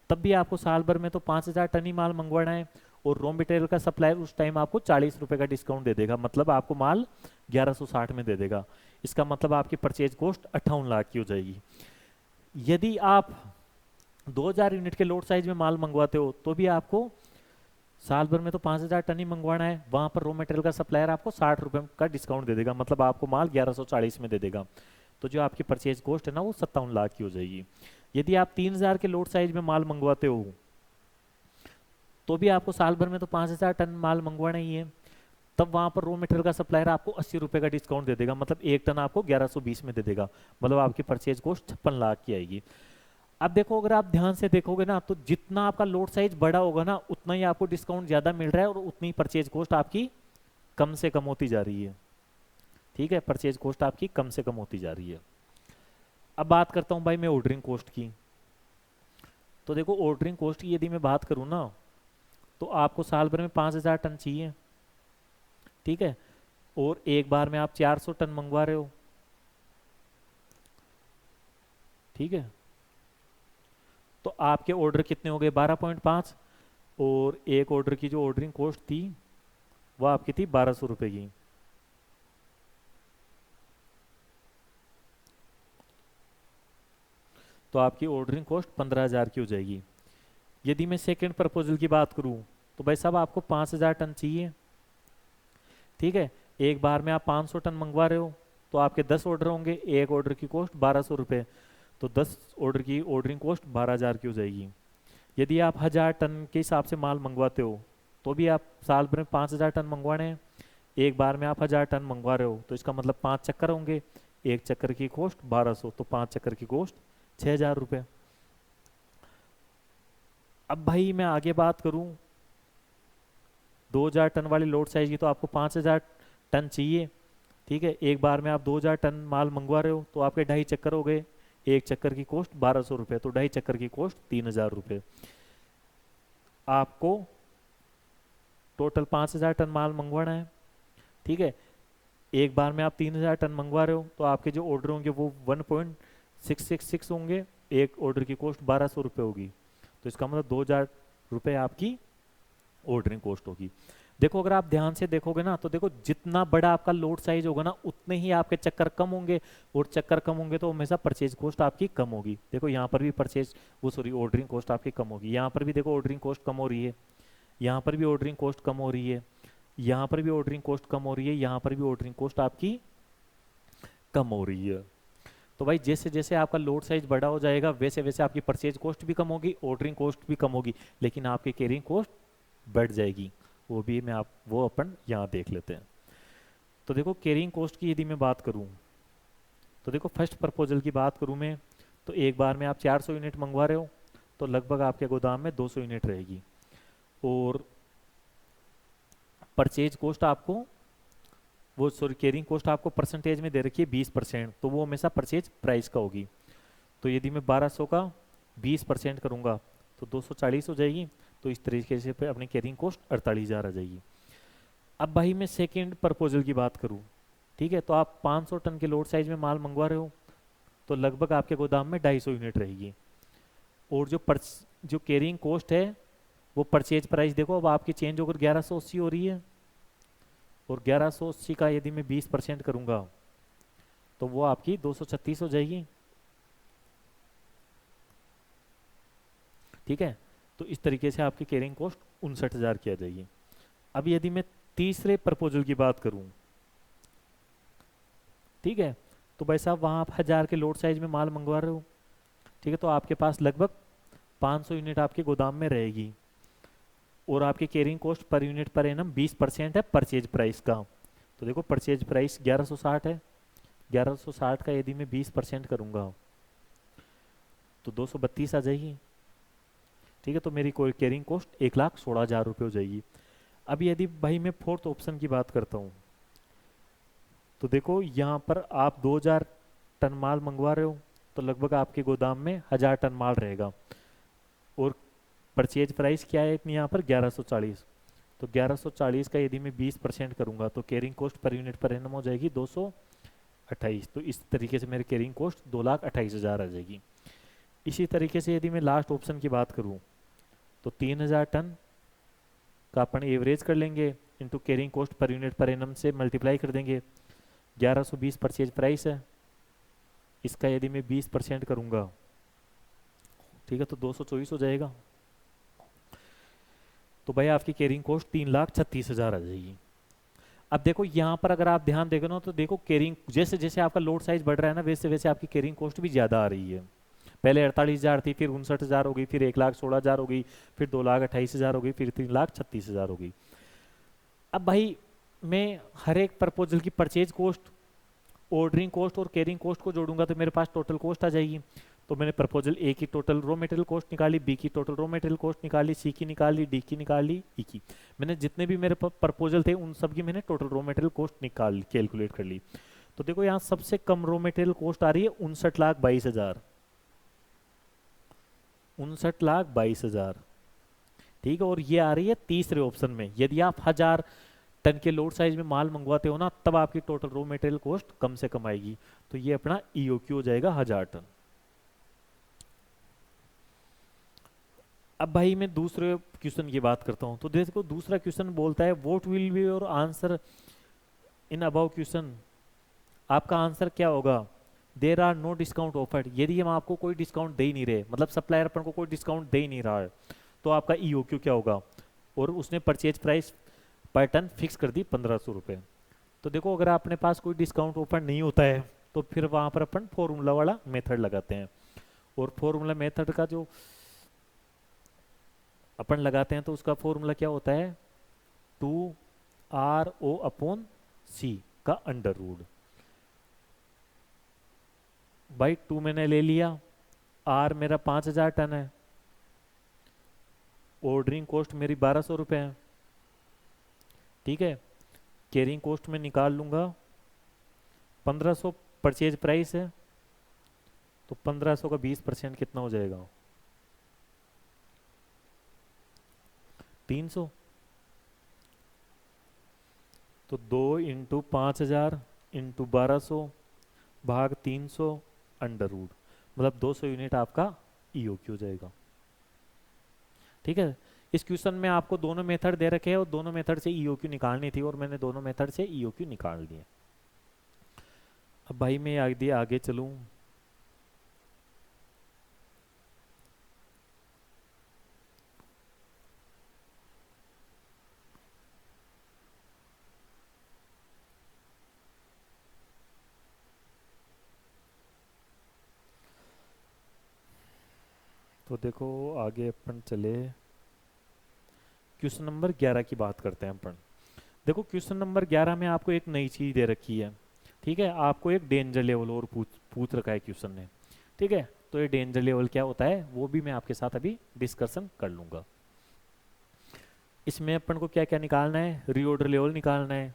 [SPEAKER 1] तब भी आपको साल भर में तो 5000 टन ही माल मंगवाना है और रॉ मटेरियल का सप्लायर उस टाइम आपको 40 रुपये का डिस्काउंट दे देगा, मतलब आपको माल 1160 में दे देगा। इसका मतलब आपकी परचेज कॉस्ट 58 लाख की हो जाएगी। यदि आप 2000 यूनिट के लोड साइज में माल मंगवाते हो तो भी आपको साल भर में तो 5000 टन ही मंगवाना है, वहां पर रॉ मटेरियल का सप्लायर आपको 60 रुपये का डिस्काउंट दे देगा, मतलब आपको माल 1140 में दे देगा। तो जो आपकी परचेज कॉस्ट है ना वो 57 लाख की हो जाएगी। यदि आप 3000 के लोड साइज में माल मंगवाते हो तो भी आपको साल भर में तो 5000 टन माल मंगवाना ही है, तब वहां पर रॉ मटेरियल का सप्लायर आपको 80 रुपये का डिस्काउंट दे देगा, मतलब 1 टन आपको 1120 में दे देगा, मतलब आपकी परचेज कॉस्ट 56 लाख की आएगी। अब देखो अगर आप ध्यान से देखोगे ना तो जितना आपका लोड साइज बड़ा होगा ना उतना ही आपको डिस्काउंट ज्यादा मिल रहा है और उतनी ही परचेज कॉस्ट आपकी कम से कम होती जा रही है। ठीक है, परचेज कॉस्ट आपकी कम से कम होती जा रही है। अब बात करता हूं भाई मैं ऑर्डरिंग कॉस्ट की। तो देखो ऑर्डरिंग कॉस्ट की यदि मैं बात करूं ना तो आपको साल भर में 5000 टन चाहिए, ठीक है, और एक बार में आप 400 टन मंगवा रहे हो, ठीक है, तो आपके ऑर्डर कितने हो गए 12.5 और एक ऑर्डर की जो ऑर्डरिंग कॉस्ट थी वो आपकी थी 1200 रुपए की। तो आपकी ऑर्डरिंग कॉस्ट 15000 की हो जाएगी। यदि मैं सेकंड प्रपोजल की बात करूं तो भाई साहब आपको 5000 टन चाहिए, ठीक है, एक बार में आप 500 टन मंगवा रहे हो तो आपके 10 ऑर्डर होंगे, एक ऑर्डर की कॉस्ट 1200 रुपये, तो 10 ऑर्डर की ऑर्डरिंग कॉस्ट 12000 की हो जाएगी। यदि आप 1000 टन के हिसाब से माल मंगवाते हो तो भी आप साल भर में 5000 टन मंगवाने हैं, एक बार में आप 1000 टन मंगवा रहे हो तो इसका मतलब 5 चक्कर होंगे, एक चक्कर की कॉस्ट 1200, तो 5 चक्कर की कॉस्ट 6000 रुपये। अब भाई मैं आगे बात करूं 2000 टन वाली लोड साइज की, तो आपको 5000 टन चाहिए, ठीक है, एक बार में आप 2000 टन माल मंगवा रहे हो तो आपके 2.5 चक्कर हो गए, एक चक्कर की कॉस्ट 1200 रुपये, तो 2.5 चक्कर की कॉस्ट 3000 रुपये। आपको टोटल 5000 टन माल मंगवाना है, ठीक है, एक बार में आप 3000 टन मंगवा रहे हो तो आपके जो ऑर्डर होंगे वो 1.666 होंगे, एक ऑर्डर की कॉस्ट 1200 रुपये होगी, तो इसका मतलब 2000 रुपये आपकी ऑर्डरिंग कॉस्ट होगी। देखो अगर आप ध्यान से देखोगे ना तो देखो जितना बड़ा आपका लोड साइज होगा ना उतने ही आपके चक्कर कम होंगे, और चक्कर कम होंगे तो हमेशा परचेज कॉस्ट आपकी कम होगी। देखो यहाँ पर भी ऑर्डरिंग कॉस्ट आपकी कम होगी, यहाँ पर भी देखो ऑर्डरिंग कॉस्ट कम हो रही है, यहाँ पर भी ऑर्डरिंग कॉस्ट कम हो रही है, यहाँ पर भी ऑर्डरिंग कॉस्ट कम हो रही है, यहाँ पर भी ऑर्डरिंग कॉस्ट आपकी कम हो रही है। तो भाई जैसे जैसे आपका लोड साइज बड़ा हो जाएगा वैसे वैसे आपकी परचेज कॉस्ट भी कम होगी, ऑर्डरिंग कॉस्ट भी कम होगी, लेकिन आपकी कैरिंग कॉस्ट बढ़ जाएगी, वो अपन यहाँ देख लेते हैं। तो देखो कैरिंग कॉस्ट की यदि मैं बात करूँ तो देखो फर्स्ट प्रपोजल की बात करूँ मैं तो एक बार में आप 400 यूनिट मंगवा रहे हो तो लगभग आपके गोदाम में 200 यूनिट रहेगी, और परचेज कॉस्ट आपको कैरिंग कॉस्ट आपको परसेंटेज में दे रखी है 20%, तो वो हमेशा परचेज प्राइस का होगी। तो यदि मैं 1200 का 20% करूंगा तो 240 हो जाएगी, तो इस तरीके से अपनी कैरिंग कॉस्ट 48000 आ जाएगी। अब भाई मैं सेकेंड प्रपोजल की बात करूं, ठीक है, तो आप 500 टन के लोड साइज में माल मंगवा रहे हो तो लगभग आपके गोदाम में 250 यूनिट रहेगी, और जो कैरिंग कॉस्ट है वो परचेज प्राइस देखो अब आपकी चेंज होकर 1180 हो रही है, और 1180 का यदि मैं 20% करूंगा तो वो आपकी 236 हो जाएगी, ठीक है, तो इस तरीके से आपकी कैरिंग कॉस्ट 59,000 की आ जाएगी। अब यदि मैं तीसरे प्रपोजल की बात करूं, ठीक है, तो भाई साहब वहाँ आप 1000 के लोड साइज में माल मंगवा रहे हो, ठीक है, तो आपके पास लगभग 500 यूनिट आपके गोदाम में रहेगी और आपकी carrying cost per unit per annum 20% है परचेज प्राइस का। तो देखो परचेज प्राइस 1160 है, 1160 का यदि मैं 20% करूँगा तो 232 आ जाएगी, ठीक है, तो मेरी कोई कैरिंग कॉस्ट 1,16,000 रुपये हो जाएगी। अब यदि भाई मैं फोर्थ ऑप्शन की बात करता हूँ, तो देखो यहाँ पर आप 2000 टन माल मंगवा रहे हो, तो लगभग आपके गोदाम में 1000 टन माल रहेगा और परचेज प्राइस क्या है इतनी यहाँ पर 1140। तो 1140 का यदि मैं 20% करूँगा तो carrying cost per unit per annum हो जाएगी 228। तो इस तरीके से मेरी कैरिंग कॉस्ट 2,28,000 आ जाएगी। इसी तरीके से यदि मैं लास्ट ऑप्शन की बात करूँ तो 3000 टन का अपन एवरेज कर लेंगे, into carrying cost per unit per annum से मल्टीप्लाई कर देंगे। 1120 परचेज प्राइस है, इसका यदि मैं 20% करूँगा, ठीक है, तो 224 हो जाएगा। तो भाई आपकी कैरिंग कॉस्ट 3,36,000 आ जाएगी। अब देखो यहाँ पर अगर आप ध्यान देखो ना, तो देखो कैरिंग जैसे जैसे आपका लोड साइज बढ़ रहा है ना, वैसे वैसे आपकी कैरिंग कॉस्ट भी ज़्यादा आ रही है। पहले 48,000 थी, फिर 59,000 हो गई, फिर 1,16,000 हो गई, फिर 2,28,000 हो गई, फिर 3,36,000 हो गई। अब भाई मैं हर एक प्रपोजल की परचेज कॉस्ट, ऑर्डरिंग कॉस्ट और कैरिंग कॉस्ट को जोड़ूंगा तो मेरे पास टोटल कॉस्ट आ जाएगी। तो मैंने प्रपोजल ए की टोटल रॉ मटेरियल कॉस्ट निकाली, बी की टोटल रॉ मटेरियल कॉस्ट निकाली, सी की निकाली, डी की निकाली, ई की। मैंने जितने भी मेरे प्रपोजल थे उन सब की मैंने टोटल रॉ मटेरियल कॉस्ट निकाल कैलकुलेट कर ली। तो देखो यहाँ सबसे कम रॉ मटेरियल कॉस्ट आ रही है 59,22,000, 59,22,000, ठीक है, और ये आ रही है तीसरे ऑप्शन में। यदि आप 1000 टन के लोड साइज में माल मंगवाते हो ना, तब आपकी टोटल रॉ मटेरियल कॉस्ट कम से कम आएगी। तो ये अपना ईओक्यू हो जाएगा 1000 टन। अब भाई मैं दूसरे क्वेश्चन की बात करता हूं, तो देखो दूसरा क्वेश्चन बोलता है what will be your answer in above question. आपका आंसर क्या होगा? There are no discount offered. यदि हम आपको कोई डिस्काउंट दे ही नहीं रहे, मतलब सप्लायर अपन को कोई डिस्काउंट दे ही नहीं रहा है, तो आपका ईओक्यू क्या होगा? और उसने परचेज प्राइस पर टन फिक्स कर दी 1500 रुपये। तो देखो अगर अपने पास कोई डिस्काउंट ऑफर नहीं होता है तो फिर वहाँ पर अपन फॉर्मूला वाला मेथड लगाते हैं। और फॉर्मूला मेथड का जो अपन लगाते हैं तो उसका फॉर्मूला क्या होता है? 2RO/C का अंडर रूट। भाई 2 मैंने ले लिया, R मेरा 5000 टन है, ऑर्डरिंग कॉस्ट मेरी 1200 रुपये है, ठीक है, कैरिंग कॉस्ट में निकाल लूंगा 1500, परचेज प्राइस है, तो 1500 का 20% कितना हो जाएगा? 300। तो 2 इंटू 5000 इंटू 1200 भाग 300 अंडर रूट, मतलब 200 यूनिट आपका ईओक्यू जाएगा। ठीक है, इस क्वेश्चन में आपको दोनों मेथड दे रखे हैं और दोनों मेथड से ईओक्यू निकालनी थी और मैंने दोनों मेथड से ईओक्यू निकाल दिए। अब भाई मैं आगे चलूं, तो देखो आगे अपन चले, क्वेश्चन नंबर 11 की बात करते हैं अपन। देखो क्वेश्चन नंबर 11 में आपको एक नई चीज दे रखी है, ठीक है, आपको एक डेंजर लेवल और पूछ रखा है क्वेश्चन ने, ठीक है। तो ये डेंजर लेवल क्या होता है वो भी मैं आपके साथ अभी डिस्कशन कर लूंगा। इसमें अपन को क्या क्या निकालना है? रीऑर्डर लेवल निकालना है,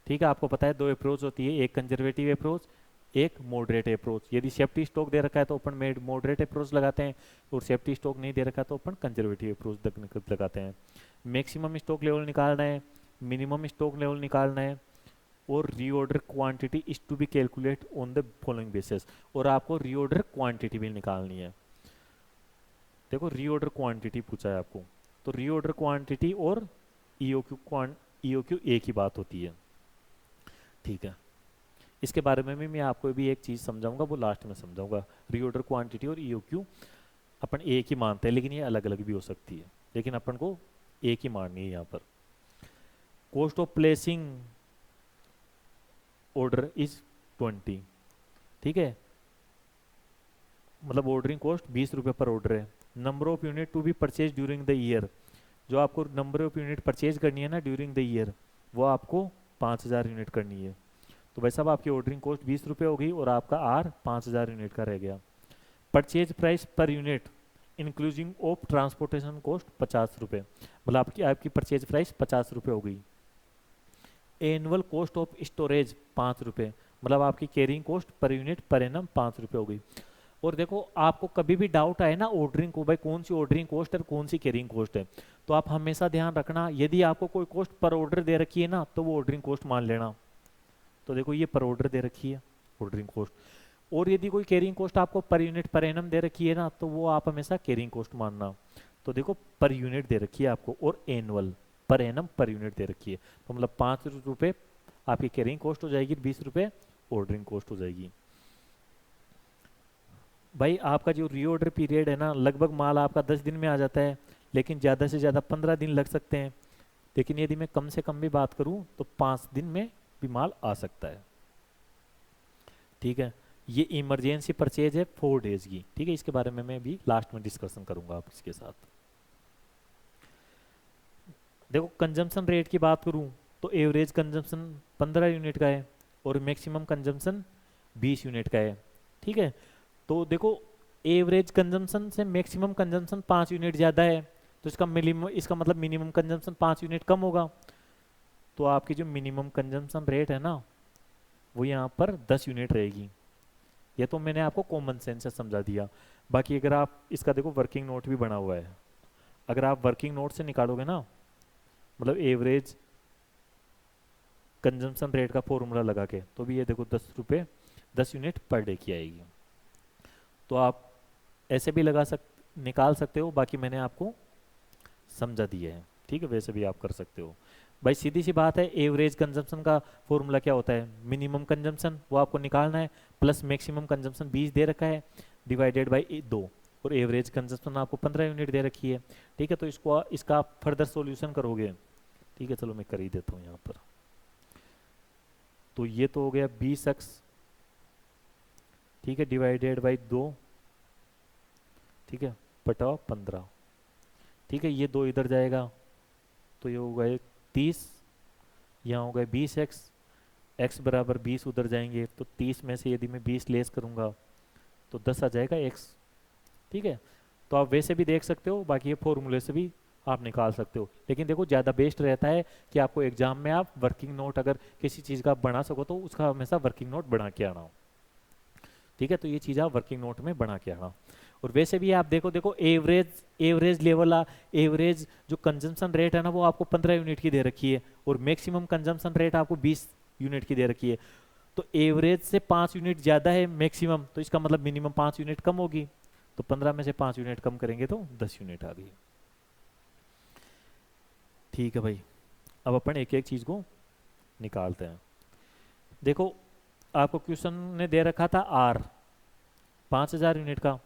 [SPEAKER 1] ठीक है। आपको पता है दो अप्रोच होती है, एक कंजर्वेटिव अप्रोच, एक मॉडरेट अप्रोच। यदि सेफ्टी स्टॉक दे रखा है तो अपन मॉडरेट अप्रोच लगाते हैं, और सेफ्टी स्टॉक नहीं दे रखा है तो अपन कंजर्वेटिव अप्रोच लगाते हैं। मैक्सिमम स्टॉक लेवल निकालना है, मिनिमम स्टॉक लेवल निकालना है, और reorder quantity is to be calculate on the following basis. और आपको रीऑर्डर क्वांटिटी भी निकालनी है। देखो रीऑर्डर क्वांटिटी पूछा है आपको, तो रीऑर्डर क्वांटिटी और ईओक्यू एक ही बात होती है, ठीक है। इसके बारे में भी मैं आपको भी एक चीज़ समझाऊंगा, वो लास्ट में समझाऊंगा, रीऑर्डर क्वांटिटी और ईओक्यू अपन एक ही मानते हैं, लेकिन ये अलग अलग भी हो सकती है, लेकिन अपन को एक ही माननी है यहाँ पर। Cost of placing order is 20, ठीक है, मतलब ऑर्डरिंग कॉस्ट 20 रुपये पर ऑर्डर है। Number of unit to be purchase during the year, जो आपको नंबर ऑफ यूनिट परचेज करनी है ना ड्यूरिंग द ईयर, वो आपको 5000 यूनिट करनी है। तो भाई साहब आपकी ऑर्डरिंग कॉस्ट 20 रुपये हो गई और आपका आर 5000 यूनिट का रह गया। Purchase price per unit including of transportation cost 50 रुपये, मतलब आपकी आपकी परचेज प्राइस 50 रुपये हो गई। एनुअल कॉस्ट ऑफ स्टोरेज 5 रुपये, मतलब आपकी carrying cost per unit per annum 5 रुपये हो गई। और देखो आपको कभी भी डाउट आए ना ऑर्डरिंग को, भाई कौन सी ऑर्डरिंग कॉस्ट है और कौन सी कैरिंग कॉस्ट है, तो आप हमेशा ध्यान रखना, यदि आपको कोई कॉस्ट पर ऑर्डर दे रखी है ना तो वो ऑर्डरिंग कॉस्ट मान लेना। तो देखो ये पर ऑर्डर दे रखी है ऑर्डरिंग कॉस्ट, और यदि कोई कैरिंग कॉस्ट आपको पर यूनिट पर एनम दे रखी है ना तो वो आप हमेशा कैरिंग कॉस्ट मानना। तो देखो पर यूनिट दे रखी है आपको और annual per annum per unit दे रखी है, तो मतलब 5 रुपये आपकी कैरिंग कॉस्ट हो जाएगी, 20 रुपये ऑर्डरिंग कॉस्ट हो जाएगी। भाई आपका जो रीऑर्डर पीरियड है ना, लगभग माल आपका 10 दिन में आ जाता है, लेकिन ज़्यादा से ज़्यादा 15 दिन लग सकते हैं, लेकिन यदि मैं कम से कम भी बात करूं तो 5 दिन में भी माल आ सकता है, ठीक है। ये इमरजेंसी परचेज है 4 डेज की, ठीक है, इसके बारे में मैं भी लास्ट में डिस्कशन करूंगा आप इसके साथ। देखो कंजम्पशन रेट की बात करूं तो एवरेज कंजम्पशन 15 यूनिट का है और मैक्सिमम कंजम्पशन 20 यूनिट का है, ठीक है। तो देखो एवरेज कंजम्पशन से मैक्सिमम कंजम्पशन 5 यूनिट ज़्यादा है, तो इसका मतलब मिनिमम कंजम्पशन 5 यूनिट कम होगा। तो आपकी जो मिनिमम कंजम्पशन रेट है ना वो यहाँ पर 10 यूनिट रहेगी। ये तो मैंने आपको कॉमन सेंस से समझा दिया। बाकी अगर आप इसका देखो वर्किंग नोट भी बना हुआ है, अगर आप वर्किंग नोट से निकालोगे ना, मतलब एवरेज कंजम्पशन रेट का फॉर्मूला लगा के, तो भी ये देखो 10 रुपये 10 यूनिट पर डे की आएगी। तो आप ऐसे भी निकाल सकते हो, बाकी मैंने आपको समझा दिया है, ठीक है, वैसे भी आप कर सकते हो। भाई सीधी सी बात है, एवरेज कंजम्पशन का फॉर्मूला क्या होता है, मिनिमम कंजम्पशन वो आपको निकालना है प्लस मैक्सिमम कंजम्पशन 20 दे रखा है डिवाइडेड बाई 2, और एवरेज कंजम्पशन आपको 15 यूनिट दे रखी है, ठीक है। तो इसका आप फर्दर सॉल्यूशन करोगे, ठीक है, चलो मैं कर ही देता हूँ यहाँ पर। तो ये तो हो गया 20x, ठीक है, डिवाइडेड बाई 2, ठीक है, बटा 15, ठीक है, ये 2 इधर जाएगा तो ये हो गए 30, यहाँ हो गए 20x, x बराबर 20 उधर जाएंगे, तो 30 में से यदि मैं 20 लेस करूँगा तो 10 आ जाएगा x, ठीक है। तो आप वैसे भी देख सकते हो, बाकी ये फॉर्मूले से भी आप निकाल सकते हो, लेकिन देखो ज़्यादा बेस्ट रहता है कि आपको एग्जाम में आप वर्किंग नोट अगर किसी चीज़ का बना सको तो उसका हमेशा वर्किंग नोट बना के आना, ठीक है। तो ये चीज़ आप वर्किंग नोट में बना के आना। और वैसे भी आप देखो एवरेज लेवल, एवरेज जो कंजम्पशन रेट है ना वो आपको 15 यूनिट की दे रखी है और मैक्सिमम कंजम्पशन रेट आपको 20 यूनिट की दे रखी है। तो एवरेज से 5 यूनिट ज़्यादा है मैक्सिमम, तो इसका मतलब मिनिमम 5 यूनिट कम होगी, तो 15 में से 5 यूनिट कम करेंगे तो 10 यूनिट आ गई, ठीक है भाई। अब अपन एक एक चीज़ को निकालते हैं। देखो आपको क्वेश्चन ने दे रखा था आर 5000 यूनिट का,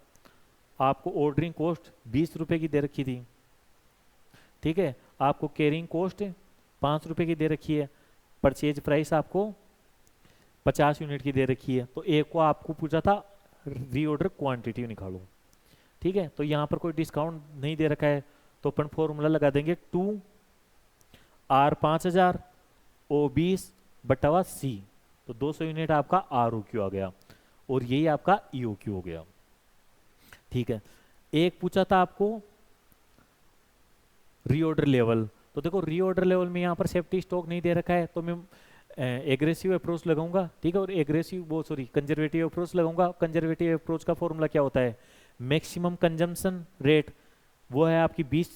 [SPEAKER 1] आपको ऑर्डरिंग कॉस्ट 20 रुपये की दे रखी थी, ठीक है, आपको कैरिंग कॉस्ट 5 रुपये की दे रखी है, परचेज प्राइस आपको 50 यूनिट की दे रखी है। तो एक को आपको पूछा था रीऑर्डर क्वांटिटी निकालो, ठीक है। तो यहाँ पर कोई डिस्काउंट नहीं दे रखा है, तो अपन फॉर्मूला लगा देंगे 2R 5000 O 20 बटावा C, तो 200 यूनिट आपका ROQ आ गया और यही आपका EOQ हो गया, ठीक है। एक पूछा था आपको रीऑर्डर लेवल, तो देखो रीऑर्डर लेवल में यहाँ पर सेफ्टी स्टॉक नहीं दे रखा है, तो मैं एग्रेसिव अप्रोच लगाऊंगा, ठीक है, और कंजर्वेटिव अप्रोच लगाऊंगा। कंजर्वेटिव अप्रोच का फॉर्मूला क्या होता है, मैक्सिमम कंजम्पशन रेट वो है आपकी 20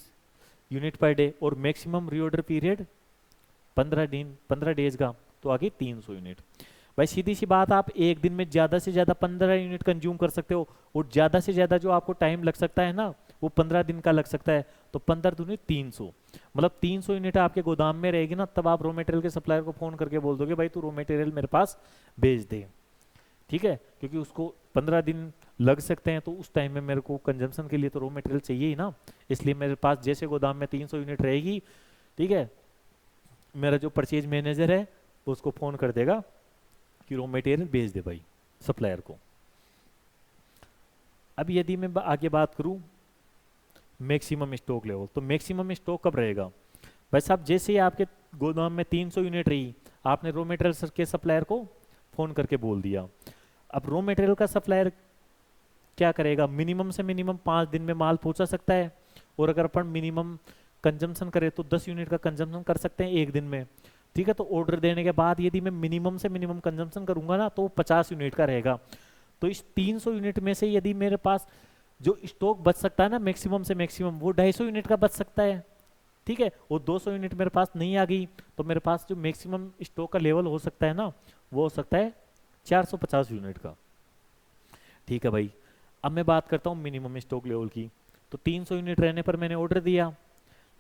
[SPEAKER 1] यूनिट पर डे और मैक्सिमम रीऑर्डर पीरियड 15 डेज का, तो आगे 300 यूनिट। भाई सीधी सी बात, आप एक दिन में ज़्यादा से ज़्यादा 15 यूनिट कंज्यूम कर सकते हो और ज़्यादा से ज़्यादा जो आपको टाइम लग सकता है ना वो 15 दिन का लग सकता है, तो 15 दूनी 300, मतलब 300 यूनिट आपके गोदाम में रहेगी ना, तब आप रॉ मटेरियल के सप्लायर को फ़ोन करके बोल दोगे भाई तू रॉ मटेरियल मेरे पास भेज दे, ठीक है, क्योंकि उसको 15 दिन लग सकते हैं, तो उस टाइम में मेरे को कंजम्पशन के लिए तो रॉ मटेरियल चाहिए ही ना। इसलिए मेरे पास जैसे गोदाम में 300 यूनिट रहेगी, ठीक है, मेरा जो परचेज मैनेजर है वो उसको फ़ोन कर देगा कि रॉ मटेरियल भेज दे भाई सप्लायर को। अब यदि मैं आगे बात करूं मैक्सिमम स्टॉक लेवल, तो मैक्सिमम स्टॉक कब रहेगा भाई साहब? जैसे ही आपके गोदाम में 300 यूनिट रही, आपने रॉ मटेरियल के सप्लायर को फ़ोन करके बोल दिया। अब रॉ मटेरियल का सप्लायर क्या करेगा? मिनिमम से मिनिमम 5 दिन में माल पहुंचा सकता है, और अगर अपन मिनिमम कंजम्पशन करें तो 10 यूनिट का कंजम्पशन कर सकते हैं एक दिन में। ठीक है, तो ऑर्डर देने के बाद यदि मैं मिनिमम से मिनिमम कंजम्पशन करूंगा ना, तो वो 50 यूनिट का रहेगा। तो इस 300 यूनिट में से यदि मेरे पास जो स्टॉक बच सकता है ना मैक्सिमम से मैक्सिमम, वो 250 यूनिट का बच सकता है। ठीक है, वो 200 यूनिट मेरे पास नहीं आ गई, तो मेरे पास जो मैक्सिमम स्टॉक का लेवल हो सकता है ना, वो हो सकता है 450 यूनिट का। ठीक है भाई, अब मैं बात करता हूँ मिनिमम स्टॉक लेवल की। तो 300 यूनिट रहने पर मैंने ऑर्डर दिया,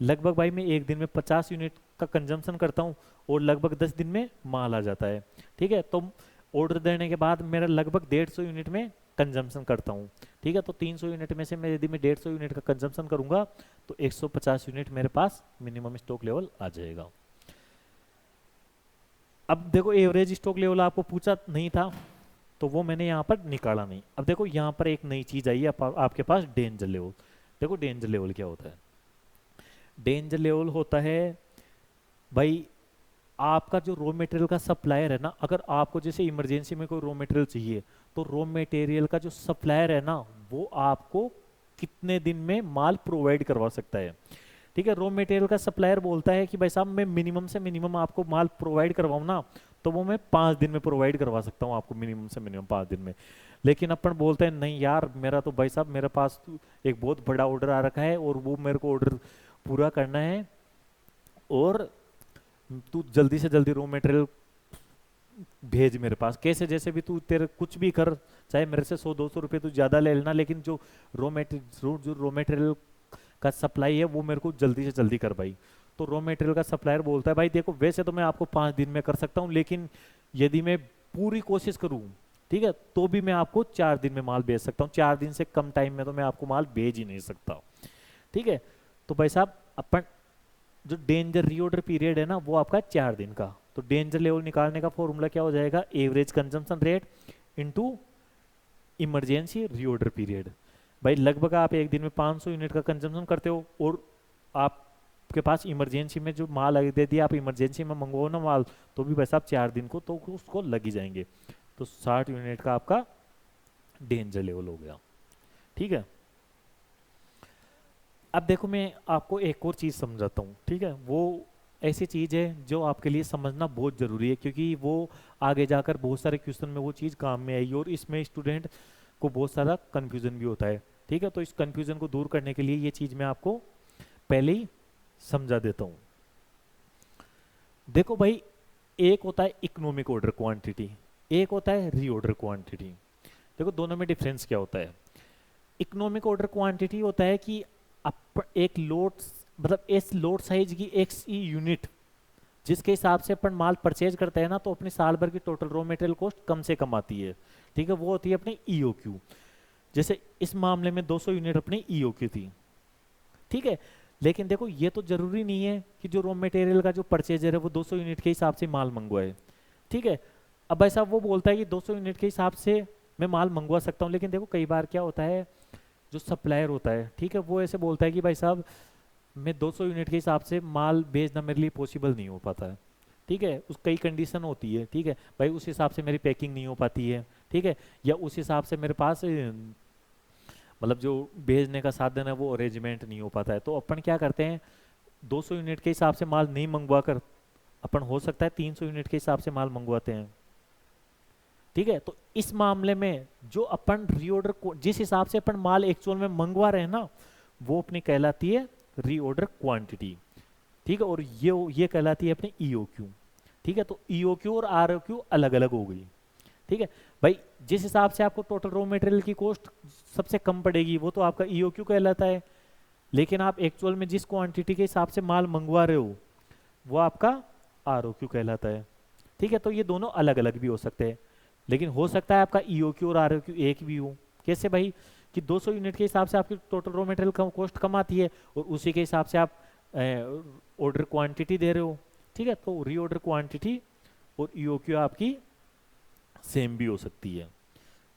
[SPEAKER 1] लगभग भाई मैं एक दिन में 50 यूनिट का कंजम्पशन करता हूँ, और लगभग 10 दिन में माल आ जाता है। ठीक है, तो ऑर्डर देने के बाद मेरा लगभग 150 यूनिट में कंजम्पशन करता हूँ। ठीक है, तो 300 यूनिट में से मैं यदि मैं 150 यूनिट का कंजम्पशन करूंगा, तो 150 यूनिट मेरे पास मिनिमम स्टॉक लेवल आ जाएगा। अब देखो एवरेज स्टॉक लेवल आपको पूछा नहीं था, तो वो मैंने यहाँ पर निकाला नहीं। अब देखो यहाँ पर एक नई चीज आई है आपके पास, डेंजर लेवल। देखो डेंजर लेवल क्या होता है? डेंजर लेवल होता है भाई आपका जो रॉ मटेरियल का सप्लायर है ना, अगर आपको जैसे इमरजेंसी में कोई रॉ मटेरियल चाहिए, तो रॉ मटेरियल का जो सप्लायर है ना, वो आपको कितने दिन में माल प्रोवाइड करवा सकता है। ठीक है, रॉ मटेरियल का सप्लायर बोलता है कि भाई साहब मैं मिनिमम से मिनिमम आपको माल प्रोवाइड करवाऊँ ना, तो वो मैं 5 दिन में प्रोवाइड करवा सकता हूँ आपको, मिनिमम से मिनिमम 5 दिन में। लेकिन अपन बोलते हैं नहीं यार, मेरा तो भाई साहब मेरे पास तो एक बहुत बड़ा ऑर्डर आ रखा है, और वो मेरे को ऑर्डर पूरा करना है, और तू जल्दी से जल्दी रॉ मटेरियल भेज मेरे पास, कैसे जैसे भी तू तेरे कुछ भी कर, चाहे मेरे से 100-200 रुपये तू ज्यादा ले लेना, लेकिन जो रॉ मटेरियल का सप्लाई है वो मेरे को जल्दी से जल्दी कर भाई। तो रॉ मटेरियल का सप्लायर बोलता है भाई देखो वैसे तो मैं आपको 5 दिन में कर सकता हूँ, लेकिन यदि मैं पूरी कोशिश करूँ, ठीक है, तो भी मैं आपको 4 दिन में माल भेज सकता हूँ, 4 दिन से कम टाइम में तो मैं आपको माल भेज ही नहीं सकता। ठीक है, तो भाई साहब अपन जो डेंजर रीऑर्डर पीरियड है ना, वो आपका 4 दिन का। तो डेंजर लेवल निकालने का फॉर्मूला क्या हो जाएगा? Average consumption rate into emergency reorder period. भाई लगभग आप एक दिन में 500 यूनिट का कंजम्पशन करते हो, और आपके पास इमरजेंसी में जो माल दे दिया, आप इमरजेंसी में मंगवाओ ना माल, तो भी वैसे आप 4 दिन को तो उसको लग ही जाएंगे। तो 60 यूनिट का आपका डेंजर लेवल हो गया। ठीक है, अब देखो मैं आपको एक और चीज़ समझाता हूँ। ठीक है, वो ऐसी चीज़ है जो आपके लिए समझना बहुत ज़रूरी है, क्योंकि वो आगे जाकर बहुत सारे क्वेश्चन में वो चीज़ काम में आएगी, और इसमें स्टूडेंट को बहुत सारा कन्फ्यूज़न भी होता है। ठीक है, तो इस कन्फ्यूज़न को दूर करने के लिए ये चीज़ मैं आपको पहले ही समझा देता हूँ। देखो भाई, एक होता है इकोनॉमिक ऑर्डर क्वांटिटी, एक होता है रीऑर्डर क्वांटिटी। देखो दोनों में डिफरेंस क्या होता है? इकोनॉमिक ऑर्डर क्वांटिटी होता है कि एक लोड, मतलब इस लोड साइज की एक यूनिट जिसके हिसाब से अपन माल परचेज करते हैं ना, तो अपनी साल भर की टोटल रॉ मटेरियल कॉस्ट कम से कम आती है। ठीक है, वो होती है अपनी ईओक्यू। जैसे इस मामले में 200 यूनिट अपनी ईओक्यू थी। ठीक है, लेकिन देखो ये तो जरूरी नहीं है कि जो रॉ मटेरियल का जो परचेजर है वो 200 यूनिट के हिसाब से माल मंगवाए। ठीक है, अब ऐसा वो बोलता है कि 200 यूनिट के हिसाब से मैं माल मंगवा सकता हूँ, लेकिन देखो कई बार क्या होता है, जो सप्लायर होता है, ठीक है, वो ऐसे बोलता है कि भाई साहब मैं 200 यूनिट के हिसाब से माल भेजना मेरे लिए पॉसिबल नहीं हो पाता है। ठीक है, उस कई कंडीशन होती है। ठीक है भाई, उस हिसाब से मेरी पैकिंग नहीं हो पाती है। ठीक है, या उस हिसाब से मेरे पास मतलब जो भेजने का साधन है वो अरेंजमेंट नहीं हो पाता है। तो अपन क्या करते हैं, 200 यूनिट के हिसाब से माल नहीं मंगवा कर अपन हो सकता है 300 यूनिट के हिसाब से माल मंगवाते हैं। ठीक है, तो इस मामले में जो अपन रीऑर्डर को जिस हिसाब से अपन माल एक्चुअल में मंगवा रहे हैं ना, वो अपनी कहलाती है रीऑर्डर क्वांटिटी। ठीक है, और ये कहलाती है अपनी ईओक्यू। ठीक है, तो ईओक्यू और आरओक्यू अलग अलग हो गई। ठीक है भाई, जिस हिसाब से आपको टोटल रॉ मटेरियल की कॉस्ट सबसे कम पड़ेगी वो तो आपका ईओक्यू कहलाता है, लेकिन आप एक्चुअल में जिस क्वांटिटी के हिसाब से माल मंगवा रहे हो वो आपका आरओक्यू कहलाता है। ठीक है, तो ये दोनों अलग अलग भी हो सकते हैं। लेकिन हो सकता है आपका ईओक्यू और आरओक्यू एक भी हो। कैसे भाई? कि 200 यूनिट के हिसाब से आपकी टोटल रॉ मटेरियल कॉस्ट कम आती है और उसी के हिसाब से आप ऑर्डर क्वांटिटी दे रहे हो। ठीक है, तो रीऑर्डर क्वांटिटी और ईओक्यू आपकी सेम भी हो सकती है।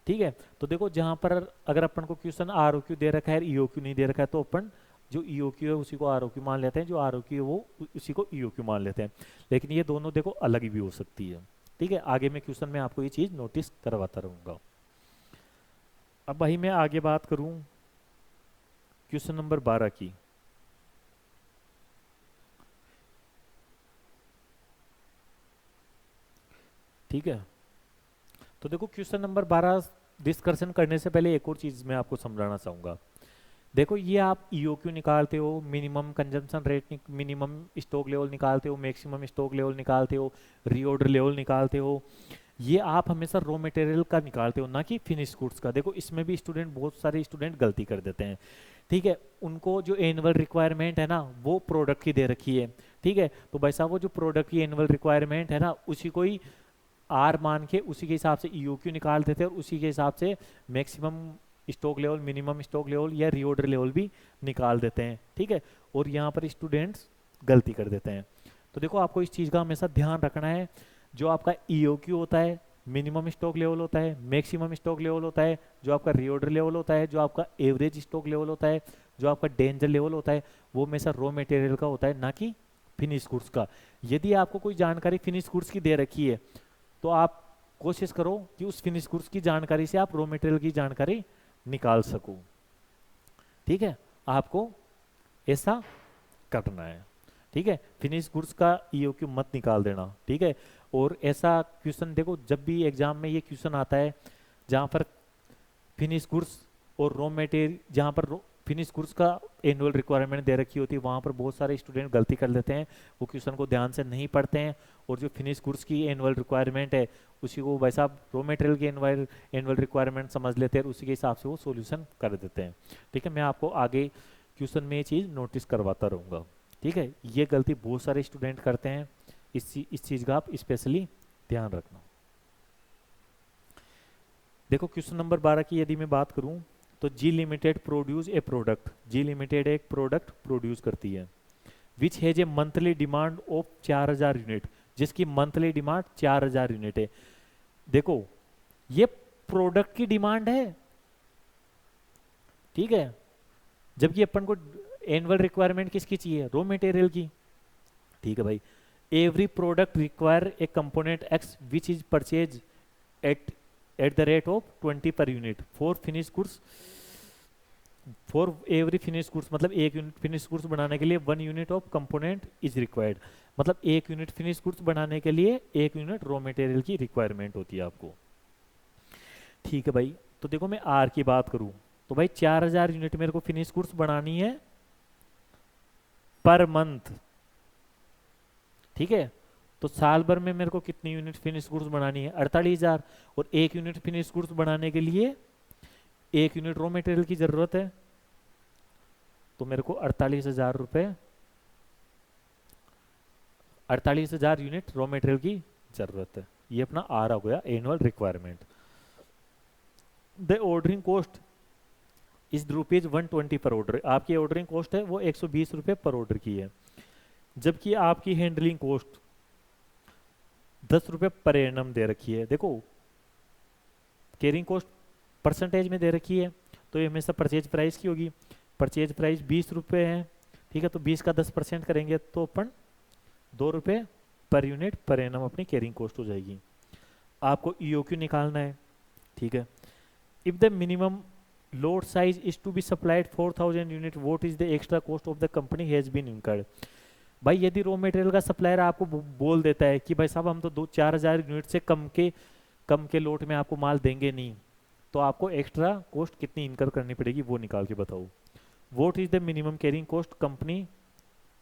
[SPEAKER 1] ठीक है, तो देखो जहां पर अगर अपन को क्वेश्चन आरओक्यू दे रखा है, ईओक्यू नहीं दे रखा है, तो अपन जो ईओक्यू है उसी को आरओक्यू मान लेते हैं, जो आरओक्यू है वो उसी को ईओक्यू मान लेते हैं। लेकिन ये दोनों देखो अलग भी हो सकती है। ठीक है, आगे मैं क्वेश्चन में आपको ये चीज नोटिस करवाता रहूंगा। अब भाई मैं आगे बात करूं क्वेश्चन नंबर 12 की। ठीक है, तो देखो क्वेश्चन नंबर 12 डिस्कशन करने से पहले एक और चीज मैं आपको समझाना चाहूंगा। देखो ये आप ईओक्यू निकालते हो, minimum consumption rate, minimum stock level निकालते हो, मैक्सिमम स्टॉक लेवल निकालते हो, रीऑर्डर लेवल निकालते हो, ये आप हमेशा रॉ मटेरियल का निकालते हो, ना कि फिनिश गुड्स का। देखो इसमें भी स्टूडेंट, बहुत सारे स्टूडेंट गलती कर देते हैं। ठीक है, उनको जो एनुअल रिक्वायरमेंट है ना वो प्रोडक्ट की दे रखी है। ठीक है, तो भाई साहब वो जो प्रोडक्ट की एनुअल रिक्वायरमेंट है ना उसी को ही आर मान के उसी के हिसाब से ईओक्यू निकाल देते हैं और उसी के हिसाब से maximum stock level, minimum stock level या रीऑर्डर लेवल भी निकाल देते हैं। ठीक है, और यहाँ पर स्टूडेंट्स गलती कर देते हैं। तो देखो आपको इस चीज़ का हमेशा ध्यान रखना है, जो आपका ईओक्यू होता है, मिनिमम स्टॉक लेवल होता है, मैक्सिमम स्टॉक लेवल होता है, जो आपका रीऑर्डर लेवल होता है, जो आपका एवरेज स्टॉक लेवल होता है, जो आपका डेंजर लेवल होता है, वो हमेशा रॉ मटेरियल का होता है, ना कि फिनिश गुड्स का। यदि आपको कोई जानकारी फिनिश गुड्स की दे रखी है तो आप कोशिश करो कि उस फिनिश गुड्स की जानकारी से आप रॉ मटेरियल की जानकारी निकाल सको। ठीक है, आपको ऐसा करना है। ठीक है, फिनिश गुड्स का ईओक्यू मत निकाल देना। ठीक है, और ऐसा क्वेश्चन देखो जब भी एग्जाम में ये क्वेश्चन आता है जहां पर फिनिश गुड्स और रॉ मटेरियल, जहां पर फिनिश गुड्स का एनुअल रिक्वायरमेंट दे रखी होती है, वहां पर बहुत सारे स्टूडेंट गलती कर लेते हैं, वो क्वेश्चन को ध्यान से नहीं पढ़ते हैं और जो फिनिश गुड्स की एनुअल रिक्वायरमेंट है उसी को वैसा रॉ मटेरियल की एनुअल रिक्वायरमेंट समझ लेते हैं और उसी के हिसाब से वो सॉल्यूशन कर देते हैं। ठीक है, मैं आपको आगे क्वेश्चन में ये चीज़ नोटिस करवाता रहूँगा। ठीक है, ये गलती बहुत सारे स्टूडेंट करते हैं, इस चीज़ का आप स्पेशली ध्यान रखना। देखो क्वेश्चन नंबर 12 की यदि मैं बात करूं तो G limited produce a product, G limited एक प्रोडक्ट प्रोड्यूस करती है which has a monthly demand of 4000 unit, जिसकी मंथली डिमांड 4000 यूनिट है। देखो ये प्रोडक्ट की डिमांड है। ठीक है, जबकि अपन को एनुअल रिक्वायरमेंट किसकी चाहिए? रॉ मटेरियल की। ठीक है भाई, every product require a component x which is purchase at the rate of 20 per unit for finish goods, for every finish goods, मतलब एक यूनिट फिनिश गुड्स बनाने के लिए 1 unit of component is required, मतलब एक यूनिट फिनिश गुड्स बनाने के लिए 1 यूनिट रॉ मटेरियल की रिक्वायरमेंट होती है आपको। ठीक है भाई, तो देखो मैं आर की बात करूं तो भाई 4000 यूनिट मेरे को फिनिश गुड्स बनानी है पर मंथ। ठीक है, तो साल भर में मेरे को कितनी यूनिट फिनिश गुड्स बनानी है? 48,000। और एक यूनिट फिनिश गुड्स बनाने के लिए 1 यूनिट रॉ मटेरियल की जरूरत है, तो मेरे को 48,000 रुपए, 48,000 यूनिट रॉ मटेरियल की जरूरत है। ये अपना आर हो गया annual requirement. The ordering cost is ₹120 पर ऑर्डर, आपकी ऑर्डरिंग कॉस्ट है वो 120 रुपए पर ऑर्डर की है, जबकि आपकी हैंडलिंग कॉस्ट 10 रुपए पर एनम दे रखी है। देखो कैरिंग कॉस्ट परसेंटेज में दे रखी है तो ये हमेशा परचेज प्राइस की होगी। परचेज प्राइस 20 रुपए है। ठीक है, तो 20 का 10% करेंगे तो अपन 2 रुपए पर यूनिट पर एनम अपनी कैरिंग कॉस्ट हो जाएगी। आपको ईओक्यू निकालना है। ठीक है, if the minimum load size is to be supplied 4000 unit, what is the extra cost of the company has been incurred. भाई यदि रॉ मटेरियल का सप्लायर आपको बोल देता है कि भाई साहब हम तो 4,000 यूनिट से कम के लोट में आपको माल देंगे नहीं, तो आपको एक्स्ट्रा कॉस्ट कितनी इनकर करनी पड़ेगी वो निकाल के बताओ। What is the minimum carrying cost company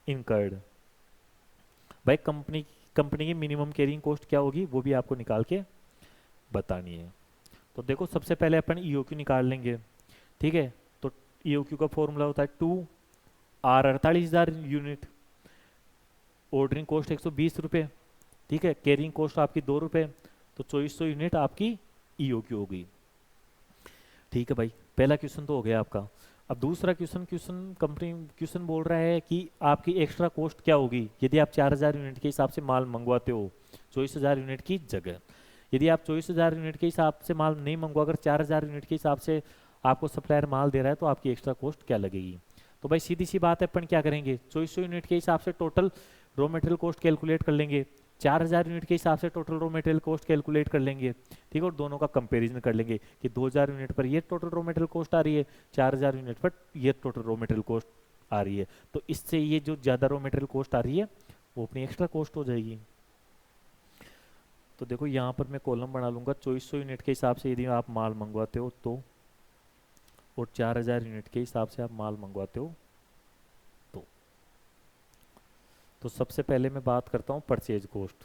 [SPEAKER 1] incurred. भाई कंपनी की मिनिमम कैरिंग कॉस्ट क्या होगी वो भी आपको निकाल के बतानी है। तो देखो सबसे पहले अपन ईओक्यू निकाल लेंगे। ठीक है, तो ईओक्यू का फॉर्मूला होता है 2R 48,000 यूनिट, ऑर्डरिंग कॉस्ट 120 रुपए। ठीक है, कैरिंग कॉस्ट आपकी 2 रुपए, तो 2400 यूनिट आपकी ईओक्यू होगी। ठीक है भाई, पहला क्वेश्चन तो हो गया आपका। अब दूसरा क्वेश्चन बोल रहा है कि आपकी एक्स्ट्रा कॉस्ट क्या होगी यदि आप 4000 यूनिट के हिसाब से माल मंगवाते हो 24,000 यूनिट की जगह। यदि आप 24,000 यूनिट के हिसाब से माल नहीं मंगवा, अगर 4000 यूनिट के हिसाब से आपको सप्लायर माल दे रहा है तो आपकी एक्स्ट्रा कॉस्ट क्या लगेगी। तो भाई सीधी सी बात है, अपन क्या करेंगे, 2400 यूनिट के हिसाब से total raw material cost calculate कर लेंगे, 4000 यूनिट के हिसाब से total raw material cost calculate कर लेंगे। ठीक है, और दोनों का कंपैरिजन कर लेंगे कि 2000 यूनिट पर ये टोटल रॉ मटेरियल कॉस्ट आ रही है, 4000 यूनिट पर ये टोटल रॉ मटेरियल कॉस्ट आ रही है। तो इससे ये जो ज़्यादा रॉ मटेरियल कॉस्ट आ रही है वो अपनी एक्स्ट्रा कॉस्ट हो जाएगी। तो देखो यहाँ पर मैं कॉलम बना लूँगा, 2400 यूनिट के हिसाब से यदि आप माल मंगवाते हो तो, और 4000 यूनिट के हिसाब से आप माल मंगवाते हो तो सबसे पहले मैं बात करता हूँ परचेज कॉस्ट।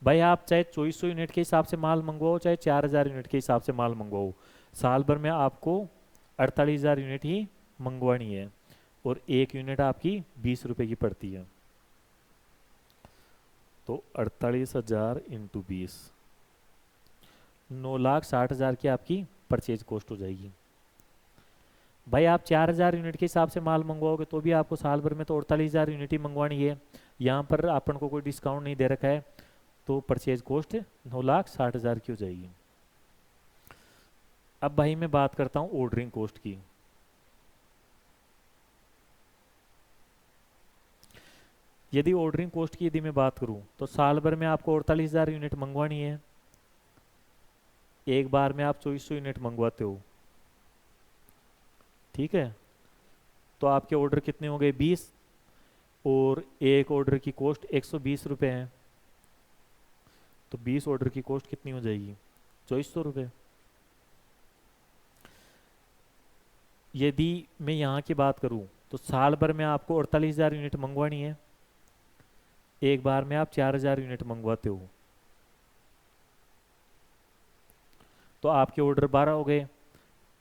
[SPEAKER 1] भाई आप चाहे 2400 यूनिट के हिसाब से माल मंगवाओ चाहे 4000 यूनिट के हिसाब से माल मंगवाओ, साल भर में आपको 48,000 यूनिट ही मंगवानी है और एक यूनिट आपकी 20 रुपए की पड़ती है। तो 48,000 इंटू 20, 9,60,000 की आपकी परचेज कॉस्ट हो जाएगी। भाई आप 4000 यूनिट के हिसाब से माल मंगवाओगे तो भी आपको साल भर में तो 48,000 यूनिट ही मंगवानी है, यहाँ पर अपन को कोई डिस्काउंट नहीं दे रखा है, तो परचेज कॉस्ट 9,60,000 की हो जाएगी। अब भाई मैं बात करता हूँ ऑर्डरिंग कॉस्ट की। यदि ऑर्डरिंग कॉस्ट की यदि मैं बात करूँ तो साल भर में आपको 48,000 यूनिट मंगवानी है, एक बार में आप 2400 यूनिट मंगवाते हो। ठीक है, तो आपके ऑर्डर कितने हो गए 20, और एक ऑर्डर की कॉस्ट 120 रुपये है, तो 20 ऑर्डर की कॉस्ट कितनी हो जाएगी 2400 रुपये। यदि मैं यहाँ की बात करूँ तो साल भर में आपको 48,000 यूनिट मंगवानी है, एक बार में आप 4000 यूनिट मंगवाते हो, तो आपके ऑर्डर 12 हो गए,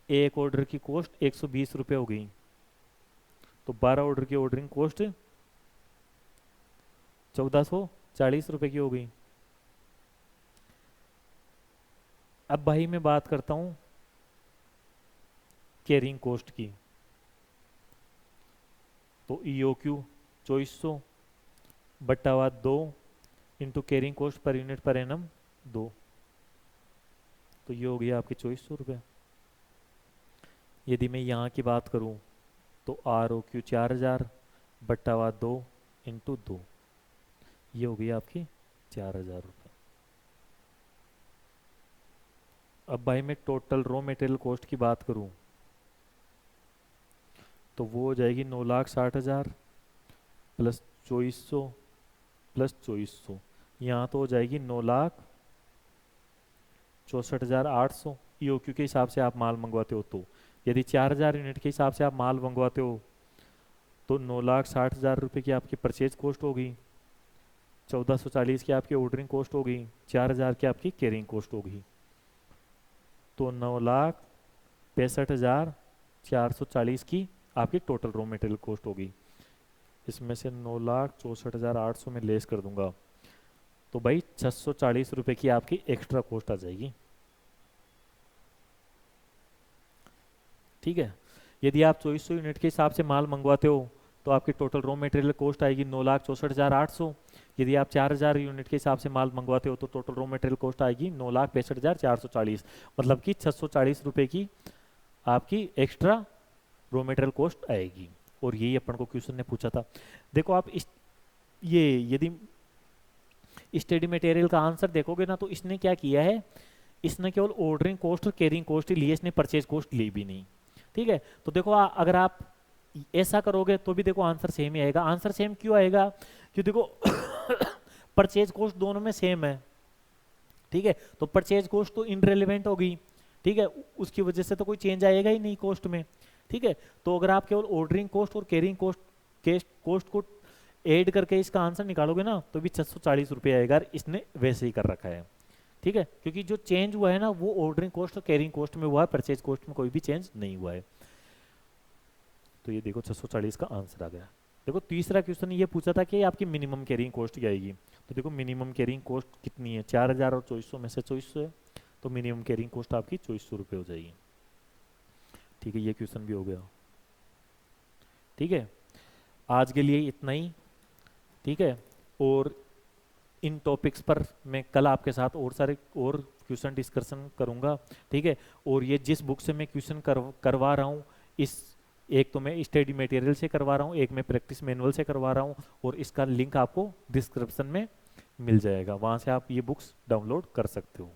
[SPEAKER 1] एक ऑर्डर की कॉस्ट 120 रुपये हो गई, तो 12 ऑर्डर की ऑर्डरिंग कॉस्ट 1440 रुपये की हो गई। अब भाई मैं बात करता हूँ कैरिंग कॉस्ट की। तो EOQ 2400 बट्टावा 2 into carrying cost per unit per annum 2, तो ये हो गया आपके 2400 रुपये। यदि मैं यहाँ की बात करूँ तो ROQ 4000 बट्टावा 2 इंटू 2, ये हो गई आपकी 4000 रुपये। अब भाई मैं टोटल रॉ मटेरियल कॉस्ट की बात करूँ तो वो हो जाएगी 9,60,000 प्लस 2400 प्लस 2400, यहाँ तो हो जाएगी 9,64,800 ईओक्यू के हिसाब से आप माल मंगवाते हो। तो यदि 4000 यूनिट के हिसाब से आप माल मंगवाते हो तो 9,60,000 रुपये की आपकी परचेज कॉस्ट होगी, 1440 की आपकी ऑर्डरिंग कॉस्ट होगी, 4000 की आपकी कैरिंग कॉस्ट होगी, तो 9,65,440 की आपकी टोटल रॉ मटेरियल कॉस्ट होगी। इसमें से 9,64,800 में लेस कर दूंगा तो भाई 640 रुपये की आपकी एक्स्ट्रा कॉस्ट आ जाएगी। ठीक है, यदि आप 2400 यूनिट के हिसाब से माल मंगवाते हो तो आपकी टोटल रॉ मटेरियल कॉस्ट आएगी 9,64,800। यदि आप 4000 यूनिट के हिसाब से माल मंगवाते हो तो टोटल रॉ मटेरियल कॉस्ट आएगी 9,65,440, मतलब कि 640 रुपये की आपकी एक्स्ट्रा रॉ मटेरियल कॉस्ट आएगी। और यही अपन को क्वेश्चन ने पूछा था। देखो आप ये यदि स्टडी मटेरियल का आंसर देखोगे ना तो इसने क्या किया है, इसने केवल ऑर्डरिंग कॉस्ट और कैरिंग कॉस्ट ही ली है, इसने परचेज कॉस्ट ली भी नहीं। ठीक है, तो देखो अगर आप ऐसा करोगे तो भी देखो आंसर सेम ही आएगा। आंसर सेम क्यों आएगा, क्यों देखो परचेज कॉस्ट दोनों में सेम है। ठीक है, तो परचेज कॉस्ट तो इनरेलेवेंट होगी, ठीक है, उसकी वजह से तो कोई चेंज आएगा ही नहीं कॉस्ट में। ठीक है, तो अगर आप केवल ऑर्डरिंग कॉस्ट और कैरिंग कॉस्ट को ऐड करके इसका आंसर निकालोगे ना तो भी 640 रुपये आएगा, इसने वैसे ही कर रखा है। ठीक है, क्योंकि जो चेंज हुआ है ना वो ऑर्डरिंग कॉस्ट और कैरिंग कॉस्ट में हुआ है, परचेज कॉस्ट में कोई भी चेंज नहीं हुआ है। तो ये देखो 640 का आंसर आ गया। देखो तीसरा क्वेश्चन ये पूछा था कि आपकी मिनिमम कैरिंग कॉस्ट क्या आएगी। तो देखो मिनिमम कैरिंग कॉस्ट कितनी है, 4000 और 2400 में से 2400 है, तो मिनिमम कैरिंग कॉस्ट आपकी 2400 रुपये हो जाएगी। ठीक है, ये क्वेश्चन भी हो गया। ठीक है, आज के लिए इतना ही। ठीक है, और इन टॉपिक्स पर मैं कल आपके साथ और सारे और क्वेश्चन डिस्कशन करूंगा। ठीक है, और ये जिस बुक से मैं क्वेश्चन करवा रहा हूँ, इस एक तो मैं स्टडी मटेरियल से करवा रहा हूँ, एक मैं प्रैक्टिस मैनुअल से करवा रहा हूँ, और इसका लिंक आपको डिस्क्रिप्शन में मिल जाएगा, वहाँ से आप ये बुक्स डाउनलोड कर सकते हो।